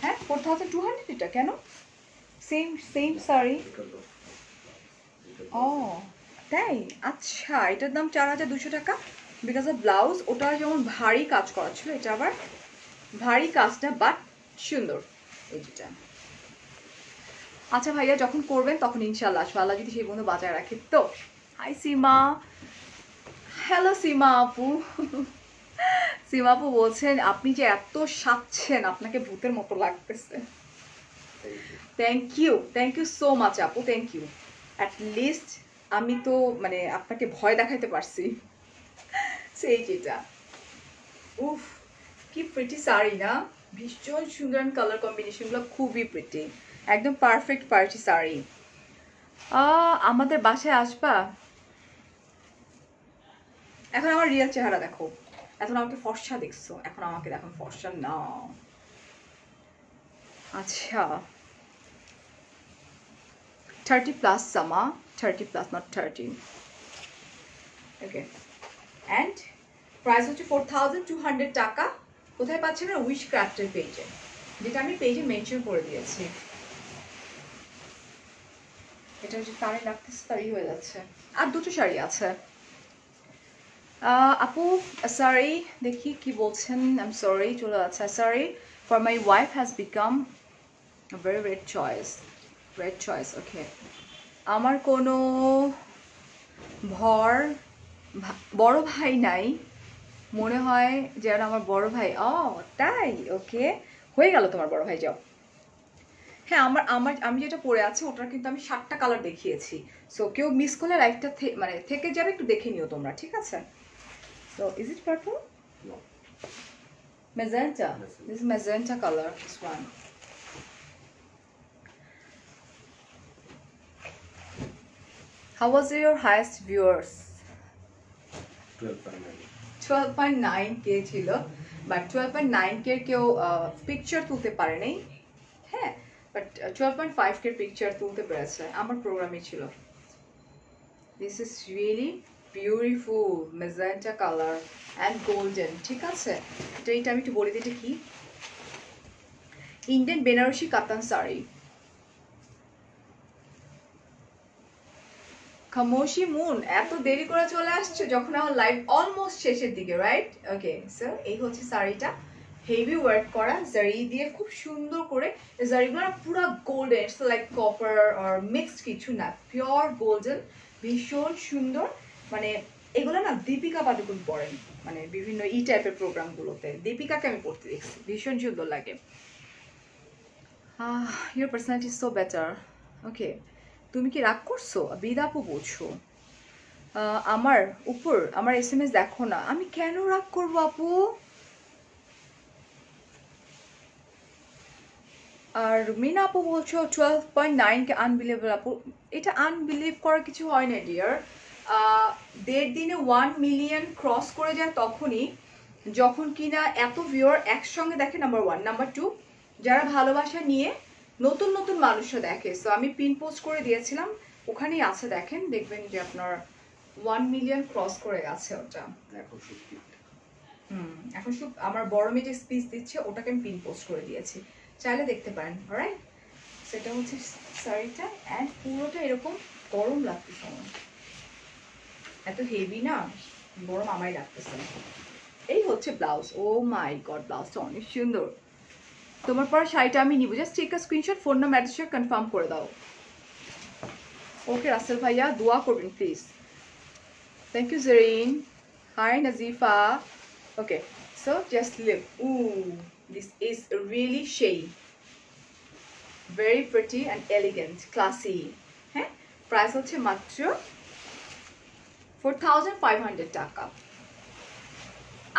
হ্যাঁ, 4200 এটা কেন? Same same sari. ও তাই? আচ্ছা, এটার দাম 4200 টাকা বিকজ অফ ব্লাউজ। ওটা যেমন ভারী কাজ করা ছিল, এটা আবার ভারী কাজটা বাট সুন্দর, এই যেটা। আচ্ছা ভাইয়া, যখন করবেন তখন ইনশাল্লাহ আল্লাহ যদি সেই বন্ধু বাজায় রাখে তো। হাই সীমা, হ্যালো সীমা আপু। সীমা আপু বলছেন আপনি যে এত সাজছেন আপনাকে ভূতের মতো লাগতেছে। থ্যাংক ইউ সো মাচ আপু, থ্যাংক ইউ। অ্যাট লিস্ট আমি তো মানে আপনাকে ভয় দেখাইতে পারছি। সেই যেটা, উফ কি প্রিটি শাড়ি না, ভীষণ সুন্দর, কালার কম্বিনেশনগুলো খুবই প্রিটি, একদম পারফেক্ট পার্টি শাড়ি। আমাদের বাসায় আসবা? এখন আমার রিয়েল চেহারা দেখো, এখন আমাকে ফর্সা দেখছো, এখন আমাকে দেখো ফর্সা না। আচ্ছা, 30+ সামা, 30+, নট 30। ওকে, অ্যান্ড প্রাইস হচ্ছে 4200 টাকা। কোথায় পাচ্ছেন না? উইশ ক্রাফটের পেজে, যেটা আমি পেজে মেনশন করে দিয়েছি। এটা হচ্ছে কানে লাগতেছে তারই হয়ে যাচ্ছে। আর দুটো শাড়ি আছে আপু। সরি, দেখি কি বলছেন। আই এম সরি, চলে যাচ্ছে। Sorry for my wife has become very red choice. Okay, আমার কোনো বড় ভাই নাই, মনে হয় যেন আমার বড় ভাই। তাই, ওকে, হয়ে গেল তোমার বড় ভাই, যাও। হ্যাঁ, আমি যেটা পরে আছি ওটার কিন্তু আমি 7টা কালার দেখিয়েছি, সো কেউ মিস করলে লাইফটা মানে থেকে যাবে, একটু দেখে নিও তোমরা, ঠিক আছে? So is it purple? No. Magenta. This is magenta color, this one. How was your highest viewers? 12.9. 12.9k ছিল, বাট 12.9k কেউ পিকচার তুলতে পারে নাই। হ্যাঁ, বাট 12.5k পিকচার তুলতে পেরেছে, আমার প্রোগ্রামে ছিল। This is really beautiful magenta colour and golden, ঠিক আছে? এটা আমি একটু বলে দিই, এটা কি? ইন্ডিয়ান বেনারসি কাতান শাড়ি। খামোশি মুন, এত দেরি করে চলে আসছে যখন আমার লাইভ অলমোস্ট শেষের দিকে, রাইট? ওকে, সো এই হচ্ছে শাড়িটা, হেভি ওয়ার্ক করা জারি দিয়ে, খুব সুন্দর করে। জারিগুলো পুরো গোল্ডেন, ইটস লাইক কপার আর মিক্সড কিছু না, পিওর গোল্ডেন, ভীষণ সুন্দর। মানে এগুলো না দীপিকা পাডুকোন পরেন, মানে বিভিন্ন টাইপের প্রোগ্রামগুলোতে দীপিকাকে আমি পড়তে দেখছি, ভীষণ সুন্দর লাগে। Your personality is so better. Okay, তুমি কি রাগ করছো? বিদাপু বলছো আমার উপর, আমার SMS দেখো না। আমি কেন রাগ করবো আপু? আর মিনা আপু বলছো 12.9কে আনবিলিভেবল। আপু, এটা আনবিলিভ করার কিছু হয় না ডিয়ার। 1.5 দিনে 1 মিলিয়ন ক্রস করে যায় তখনই যখন কিনা এত ভিউয়ার একসঙ্গে দেখে, নাম্বার 1। নাম্বার 2, যারা ভালোবাসা নিয়ে নতুন নতুন মানুষরা দেখে। সো আমি পিন পোস্ট করে দিয়েছিলাম, ওখানেই আছে, দেখেন, দেখবেন যে আপনার 1 মিলিয়ন ক্রস করে গেছে ওটা। এখন শুধু আমার বড় মেয়ে যে স্পিচ দিচ্ছে ওটাকে আমি পিন পোস্ট করে দিয়েছি, চাইলে দেখতে পারেন। অলরাইট, সেটা হচ্ছে শাড়িটা, অ্যান্ড পুরোটা এরকম গরম লাগতেছে আমার, এত হেভি না, গরম আমায় লাগতেছে। এই হচ্ছে ব্লাউজ। ও মাই গড, ব্লাউজটা অনেক সুন্দর। তোমার পর শাড়িটা আমি নিব, just take a screenshot, phone number অ্যাড্রেসটা কনফার্ম করে দাও। ওকে রাসেল ভাইয়া, দোয়া করবেন please. Thank you Zerin. Hi Nazifa. Okay, so just leave. This is really সেই very pretty and elegant, classy. হ্যাঁ, প্রাইস হচ্ছে মাত্র 4500 টাকা।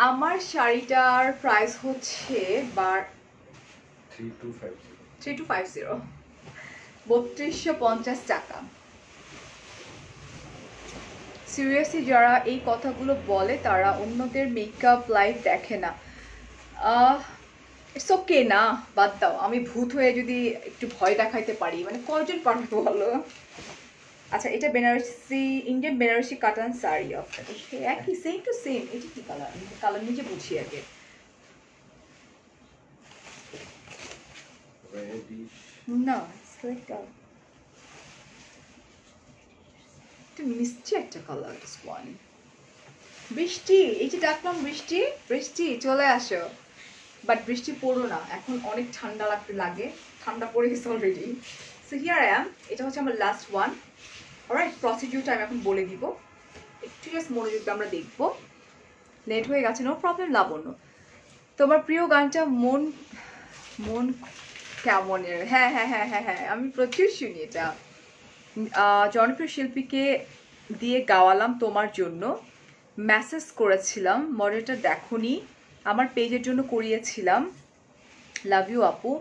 আমার শাড়িটার প্রাইস হচ্ছে 3250, 3250 টাকা। সিরিয়াসলি যারা এই কথাগুলো বলে তারা অন্যদের মেকআপ লাইফ দেখে না। ইটস ওকে না, বাদ দাও। আমি ভূত হয়ে যদি একটু ভয় দেখাইতে পারি, মানে কয়জন পারবে বলো? আচ্ছা, এটা বেনারসি, ইন্ডিয়ান বেনারসি কাতান শাড়ি, একই, সেম টু সেম। এটা কি কালার? কালার নিজে বুঝি আগে। না, মিষ্টি একটা কালার। বৃষ্টি, এই যে ডাকলাম, বৃষ্টি বৃষ্টি চলে আসো, বাট বৃষ্টি পড়ো না, এখন অনেক ঠান্ডা লাগে, ঠান্ডা পড়ে গেছে already. So here I am, এটা হচ্ছে আমার লাস্ট ওয়ান। অলরাইট, প্রসিডিউরটা আমি এখন বলে দিব, একটু জাস্ট মনোযোগ আমরা দেখবো। লেট হয়ে গেছে, নো প্রবলেম লাবণ্য। তোমার প্রিয় গানটা মন মন কেমনের? হ্যাঁ হ্যাঁ হ্যাঁ হ্যাঁ হ্যাঁ, আমি প্রচুর শুনি এটা। জনপ্রিয় শিল্পীকে দিয়ে গাওয়ালাম তোমার জন্য, মেসেজ করেছিলাম, মডেলটা দেখোনি, আমার পেজের জন্য করিয়েছিলাম, লাভ ইউ আপু।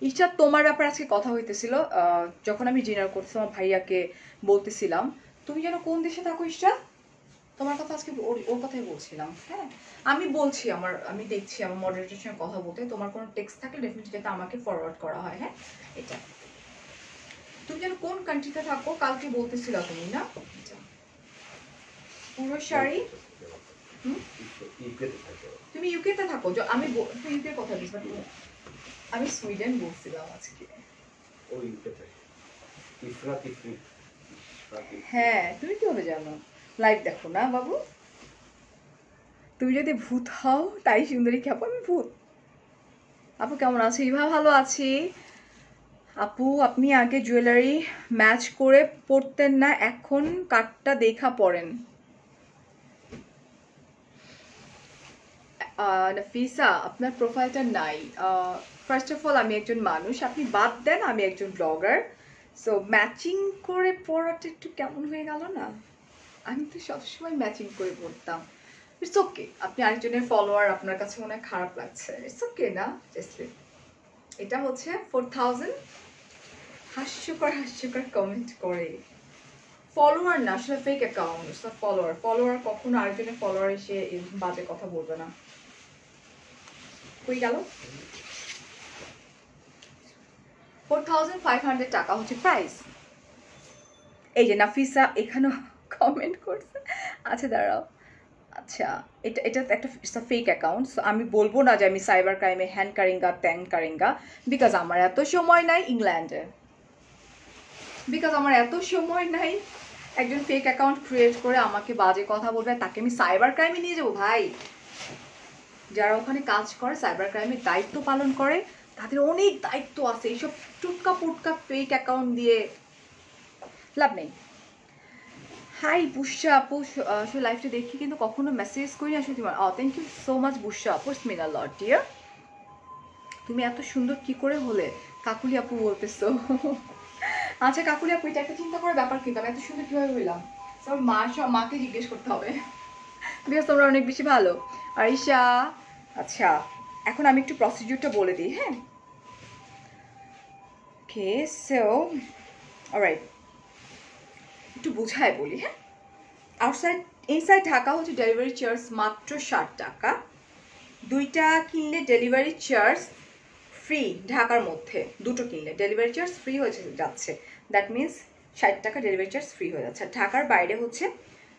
ইচ্ছা, তোমার ব্যাপারে আজকে কথা হইতেছিল, যখন আমি ডিনার করতেছিলাম আমার ভাইয়াকে বলতেছিলাম, তুমি যেন কোন দেশে থাকো ইচ্ছা, তোমার কথা আজকে ওর কথাই বলছিলাম। হ্যাঁ, আমি বলছি আমি দেখছি আমার মডারেটরের সঙ্গে কথা বলতে, তোমার কোনো টেক্সট থাকলে ডেফিনেটলি যাতে আমাকে ফরওয়ার্ড করা হয়। হ্যাঁ, এটা তুমি যেন কোন কান্ট্রিতে থাকো কালকে বলতেছিল তুমি, না? পুরো শাড়ি। তুমি ইউকেতে থাকো? আমি ইউকের কথা বলছি, আমি সুইডেন বলছিলাম আজকে। হ্যাঁ, তুমি কি হবে জানো, লাইভ দেখো না বাবু? তুমি যদি ভূত হও, তাই সুন্দরী খেপো, আমি ভূত। আপু কেমন আছো? ইভা ভালো আছি। আপু আপনি আগে জুয়েলারি ম্যাচ করে পরতেন না, এখন কাটটা দেখা পড়েন। নাফিসা আপনার প্রোফাইলটা নাই। ফার্স্ট অফ অল আমি একজন মানুষ, আপনি বাদ দেন আমি একজন ব্লগার, সো ম্যাচিং করে পড়াটা একটু কেমন হয়ে গেল না? আমি তো সবসময় ম্যাচিং করে পড়তাম। ইটস ওকে, আপনি আরেকজনের ফলোয়ার, আপনার কাছে মনে হয় খারাপ লাগছে, ইটস ওকে না? এটা হচ্ছে 4000 হাস্যকর হাস্যকর কমেন্ট করে। ফলোয়ার না, আসলে ফেক অ্যাকাউন্ট, ফলোয়ার। ফলোয়ার কখনো আরেকজনের ফলোয়ার এসে বাজে কথা বলবে না। কই গেল? 4500 টাকা হচ্ছে প্রাইস। এই যে নাফিসা এখানেও কমেন্ট করছে। আচ্ছা দাঁড়াও, আচ্ছা এটা এটা একটা ফেক অ্যাকাউন্ট, সো আমি বলবো না যে আমি সাইবার ক্রাইমে হ্যান্ড কারিঙ্গা ত্যাং কারিঙ্গা, বিকজ আমার এত সময় নাই ইংল্যান্ডে, বিকজ আমার এত সময় নাই একজন ফেক অ্যাকাউন্ট ক্রিয়েট করে আমাকে বাজে কথা বলবে, তাকে আমি সাইবার ক্রাইমে নিয়ে যাবো। ভাই যারা ওখানে কাজ করে, সাইবার ক্রাইমের দায়িত্ব পালন করে, তাদের অনেক দায়িত্ব আছে, এইসব টুটকা পুটকা ফেক অ্যাকাউন্ট দিয়ে লাভ নেই। হাই বুশা আপু, আসলে লাইফটা দেখি কিন্তু কখনো মেসেজ করি আসলে তোমার। থ্যাংক ইউ সো মাচ বুশা আপু, it's mean a lot deer. তুমি এত সুন্দর কি করে হলে? কাকুলি আপু বলতেছো। আচ্ছা কাকুলি আপু, এটা একটা চিন্তা করার ব্যাপার, কিন্তু আমি এত সুন্দর কিভাবে হইলাম? মাকে জিজ্ঞেস করতে হবে, বিকজ তোমরা অনেক বেশি ভালো। আরিশা, আচ্ছা এখন আমি একটু প্রসিডিউরটা বলে দিই, হ্যাঁ? ওকে, সো অলরাইট, একটু বুঝায় বলি, হ্যাঁ? আউটসাইড ইনসাইড ঢাকা হচ্ছে ডেলিভারি চার্জ মাত্র 60 টাকা। 2টা কিনলে ডেলিভারি চার্জ ফ্রি, ঢাকার মধ্যে 2টো কিনলে ডেলিভারি চার্জ ফ্রি হয়ে যাচ্ছে। দ্যাট মিনস 60 টাকা ডেলিভারি চার্জ ফ্রি হয়ে যাচ্ছে। ঢাকার বাইরে হচ্ছে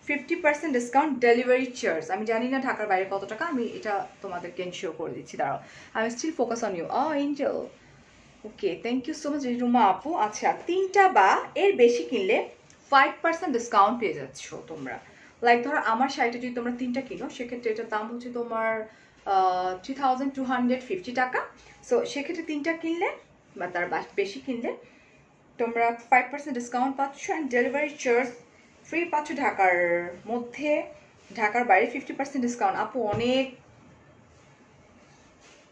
50% ডিসকাউন্ট ডেলিভারি চার্জ। আমি জানি না ঢাকার বাইরে কত টাকা, আমি এটা তোমাদেরকে এনশিওর করে দিচ্ছি। দাঁড়াও, আমি still focus on you. Angel, okay thank you so much Ruma আপু। আচ্ছা 3টা বা এর বেশি কিনলে 5% ডিসকাউন্ট পেয়ে যাচ্ছ তোমরা। লাইক ধরো আমার শাড়িটা যদি তোমরা 3টা কিনো, সেক্ষেত্রে এটার দাম হচ্ছে তোমার 3250 টাকা। সো সেক্ষেত্রে 3টা কিনলে বা তার বেশি কিনলে তোমরা 5% ডিসকাউন্ট পাচ্ছ, অ্যান্ড ডেলিভারি চার্জ ফ্রি পাচ্ছ ঢাকার মধ্যে। ঢাকার বাইরে 50% ডিসকাউন্ট। আপু অনেক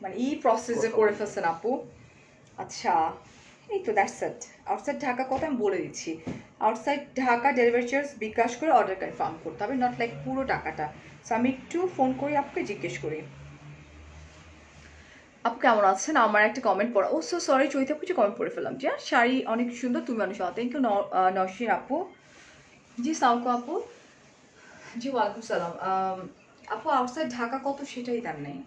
মানে প্রসেসে করে ফেলছেন আপু। আচ্ছা এই তো দ্যাটস ইট। আউটসাইড ঢাকা কথা আমি বলে দিচ্ছি। আউটসাইড ঢাকা ডেলিভারি চার্জ বিকাশ করে অর্ডার কনফার্ম করতে হবে, নট লাইক পুরো টাকাটা। সো আমি একটু ফোন করি আপুকে, জিজ্ঞেস করি আপু কেমন আছেন। আমার একটা কমেন্ট পড়া, ও সো সরি চৈতা কিছু কমেন্ট পড়ে ফেললাম যে শাড়ি অনেক সুন্দর, তুমি অনেক সুন্দর। থ্যাংক ইউ নওশিন আপু। জি সাউকো আপু। জি ওয়ালাইকুম সালাম। আপু আউটসাইড ঢাকা কত সেটাই জান নেই।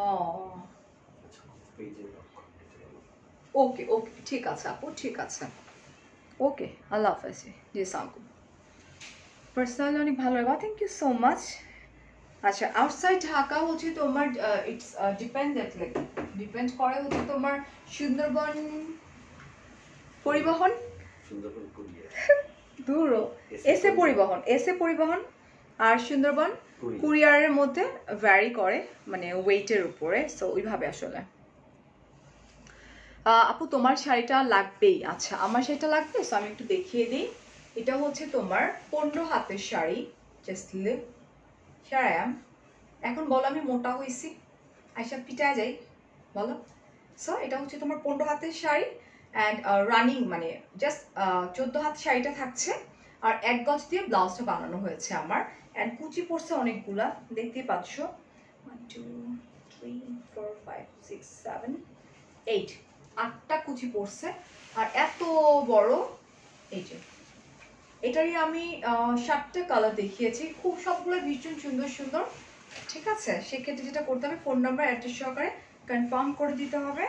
ও ওকে ওকে, ঠিক আছে আপু, ঠিক আছে, ওকে আল্লাহ হাফেজ। জি সালাম। পার্সোনালি অনেক ভালো লাগবে, থ্যাংক ইউ সো মাচ। আচ্ছা আউটসাইড ঢাকা হচ্ছে তোমার ইটস ডিপেন্ডেন্ট, লাইক ডিপেন্ড করে হচ্ছে তোমার সুন্দরবন পরিবহন, দূর এসে পরিবহন আর সুন্দরবন কুরিয়ারের মধ্যে ভ্যারি করে, মানে ওয়েটের উপরে। সো ওইভাবে আসলে। আপু তোমার শাড়িটা লাগবেই। আচ্ছা আমার শাড়িটা লাগবে, সো আমি একটু দেখিয়ে দিই। এটা হচ্ছে তোমার 15 হাতের sari, just live here I am. এখন বলো আমি মোটা হয়েছি, আইসা পিটায় যাই বলো। সো এটা হচ্ছে তোমার 15 হাতের শাড়ি, অ্যান্ড রানিং মানে জাস্ট 14 হাত শাড়িটা থাকছে, আর 1 গজ দিয়ে ব্লাউজটা বানানো হয়েছে আমার। অ্যান্ড কুচি পড়ছে অনেকগুলা, দেখতেই পাচ্ছ 1 2 3 4 5 6 7 8, 8টা কুচি পড়ছে। আর এত বড়, এই যে এটারই আমি 7টা কালার দেখিয়েছি, খুব সবগুলো ভীষণ সুন্দর সুন্দর। ঠিক আছে, সেক্ষেত্রে যেটা করতে হবে, ফোন নাম্বার অ্যাড্রেস সহকারে কনফার্ম করে দিতে হবে।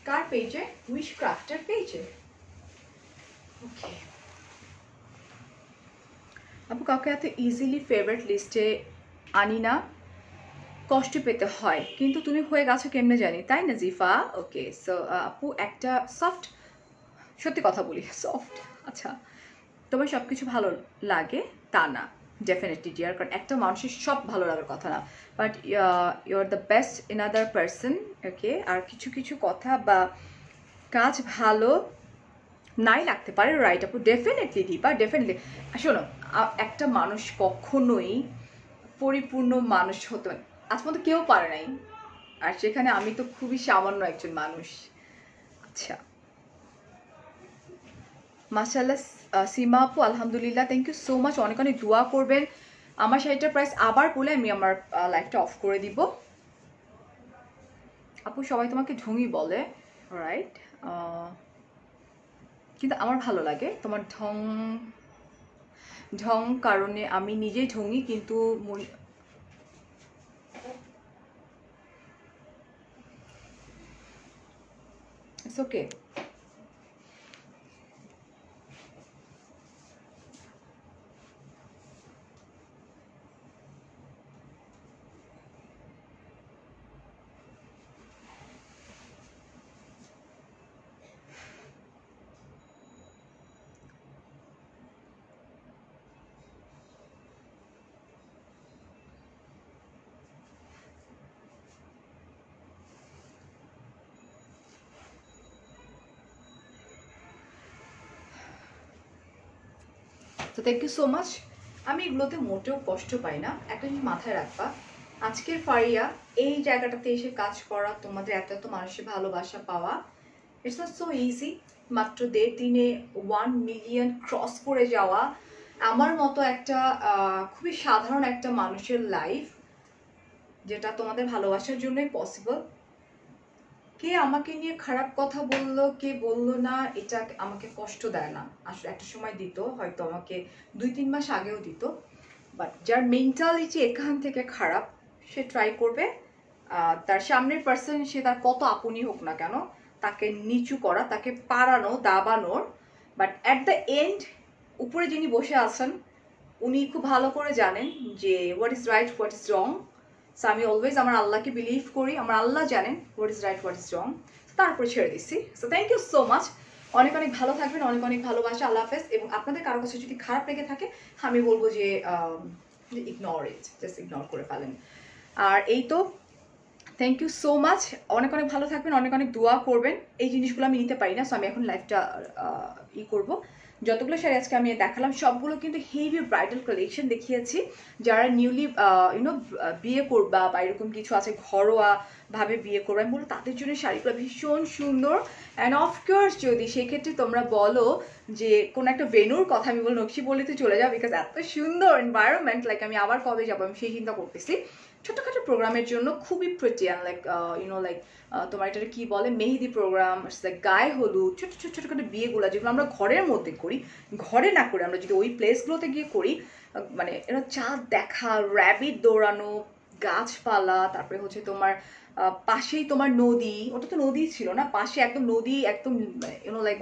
কার পেজে? উইশ ক্রাফটের পেজে। ওকে আপু কাউকে এত ইজিলি ফেভারিট লিস্টে আনি না, কষ্ট পেতে হয়, কিন্তু তুমি হয়ে গেছো কেমনে জানি, তাই না জিফা? ওকে সো আপু একটা সফট, সত্যি কথা বলি সফট। আচ্ছা তোমার সব কিছু ভালো লাগে তা না, ডেফিনেটলি ডিয়ার, কারণ একটা মানুষের সব ভালো লাগার কথা না, but you are the best in other person, okay. আর কিছু কিছু কথা বা কাজ ভালো নাই লাগতে পারে, রাইট আপু, ডেফিনেটলি দীপা, ডেফিনেটলি। শোনো, একটা মানুষ কখনোই পরিপূর্ণ মানুষ হতো আজ পর্যন্ত কেউ পারে নাই, আর সেখানে আমি তো খুবই সামান্য একজন মানুষ। আচ্ছা, মাশাআল্লাহ সীমা আপু, আলহামদুলিল্লাহ, থ্যাংক ইউ সো মাচ। অনেক অনেক দোয়া করবেন। আমার শাড়িটার প্রাইস আবার বলে আমি আমার লাইফটা অফ করে দিব। আপু সবাই তোমাকে ঢঙি বলে, রাইট, কিন্তু আমার ভালো লাগে তোমার ঢং ঢং, কারণে আমি নিজেই ঢঙি, কিন্তু ইটস ওকে। তো থ্যাংক ইউ সো মাচ। আমি এগুলোতে মোটেও কষ্ট পাই না। একটা জিনিস মাথায় রাখবা, আজকের ফারিয়া এই জায়গাটাতে এসে কাজ করা, তোমাদের এত এত মানুষের ভালোবাসা পাওয়া, ইটস নট সো ইজি। মাত্র 1.5 দিনে 1 মিলিয়ন ক্রস করে যাওয়া, আমার মতো একটা খুবই সাধারণ একটা মানুষের লাইফ, যেটা তোমাদের ভালোবাসার জন্যই পসিবল। কে আমাকে নিয়ে খারাপ কথা বললো, কে বললো না, এটা আমাকে কষ্ট দেয় না। আসলে একটা সময় দিত, হয়তো আমাকে 2-3 মাস আগেও দিত, বাট যার মেন্টালিটি এখান থেকে খারাপ, সে ট্রাই করবে তার সামনের পার্সন, সে তার কত আপনই হোক না কেন, তাকে নিচু করা, তাকে পারানো, দাবানোর। বাট অ্যাট দ্য এন্ড উপরে যিনি বসে আছেন উনি খুব ভালো করে জানেন যে what is right, what is wrong. So আমি অলওয়েজ আমার আল্লাহকে বিলিভ করি, আমার আল্লাহ জানেন what is right, what is wrong, তারপরে ছেড়ে দিচ্ছি। So thank you so much, অনেক অনেক ভালো থাকবেন, অনেক অনেক ভালোবাসা, আল্লাহ হাফেজ। এবং আপনাদের কারো কাছে যদি খারাপ লেগে থাকে, আমি বলবো যে ইগনোর ইট, জাস্ট ইগনোর করে ফেলেন। আর এই তো, থ্যাংক ইউ সো মাচ, অনেক অনেক ভালো থাকবেন, অনেক অনেক দোয়া করবেন। এই জিনিসগুলো আমি নিতে পারি না, সো আমি এখন লাইফটা করবো। যতগুলো শাড়ি আজকে আমি দেখালাম সবগুলো কিন্তু হেভি ব্রাইডাল কালেকশন দেখিয়েছি। যারা নিউলি বিয়ে করবা বা এরকম কিছু আছে, ঘরোয়া ভাবে বিয়ে করবে, আমি বলবো তাদের জন্য শাড়িগুলো ভীষণ সুন্দর। অ্যান্ড অফকোর্স যদি সেক্ষেত্রে তোমরা বলো যে কোনো একটা ভেনুর কথা, আমি বলবো নকশি বলিতে চলে যাও, বিকজ এত সুন্দর এনভায়রনমেন্ট, লাইক আমি আবার কবে যাবো আমি সেই চিন্তা করতেছি। ছোটখাটো প্রোগ্রামের জন্য খুবই প্রিটি, লাইক লাইক তোমার এটা কি বলে, মেহেদি প্রোগ্রাম, গায়ে হলুদ, ছোট ছোট ছোটখাটো বিয়েগুলো যেগুলো আমরা ঘরের মধ্যে করি, ঘরে না করে আমরা যদি ওই প্লেসগুলোতে গিয়ে করি, মানে এটা চাঁদ দেখা, র্যাবিট দৌড়ানো, গাছপালা, তারপরে হচ্ছে তোমার পাশেই তোমার নদী, ওটা তো নদী ছিল না, পাশে একদম নদী, একদম লাইক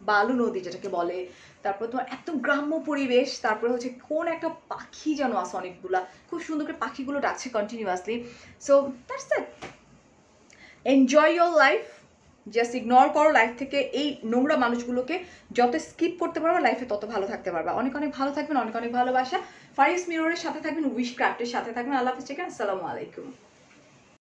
বালু নদী যেটাকে বলে, তারপর তোমার একদম গ্রাম্য পরিবেশ, তারপরে হচ্ছে কোন একটা পাখি যেন আছে অনেকগুলা, খুব সুন্দর করে পাখিগুলো ডাকছে continuously. So that's it, enjoy your life, just ignore করো লাইফ থেকে এই নোংরা মানুষগুলোকে, যত স্কিপ করতে পারবা লাইফে তত ভালো থাকতে পারবা। অনেক অনেক ভালো থাকবেন, অনেক অনেক ভালোবাসা। ফারিস মিররের সাথে থাকবেন, উইশ ক্রাফটের সাথে থাকবেন। আল্লাহ হাফেজ, আসসালামু আলাইকুম।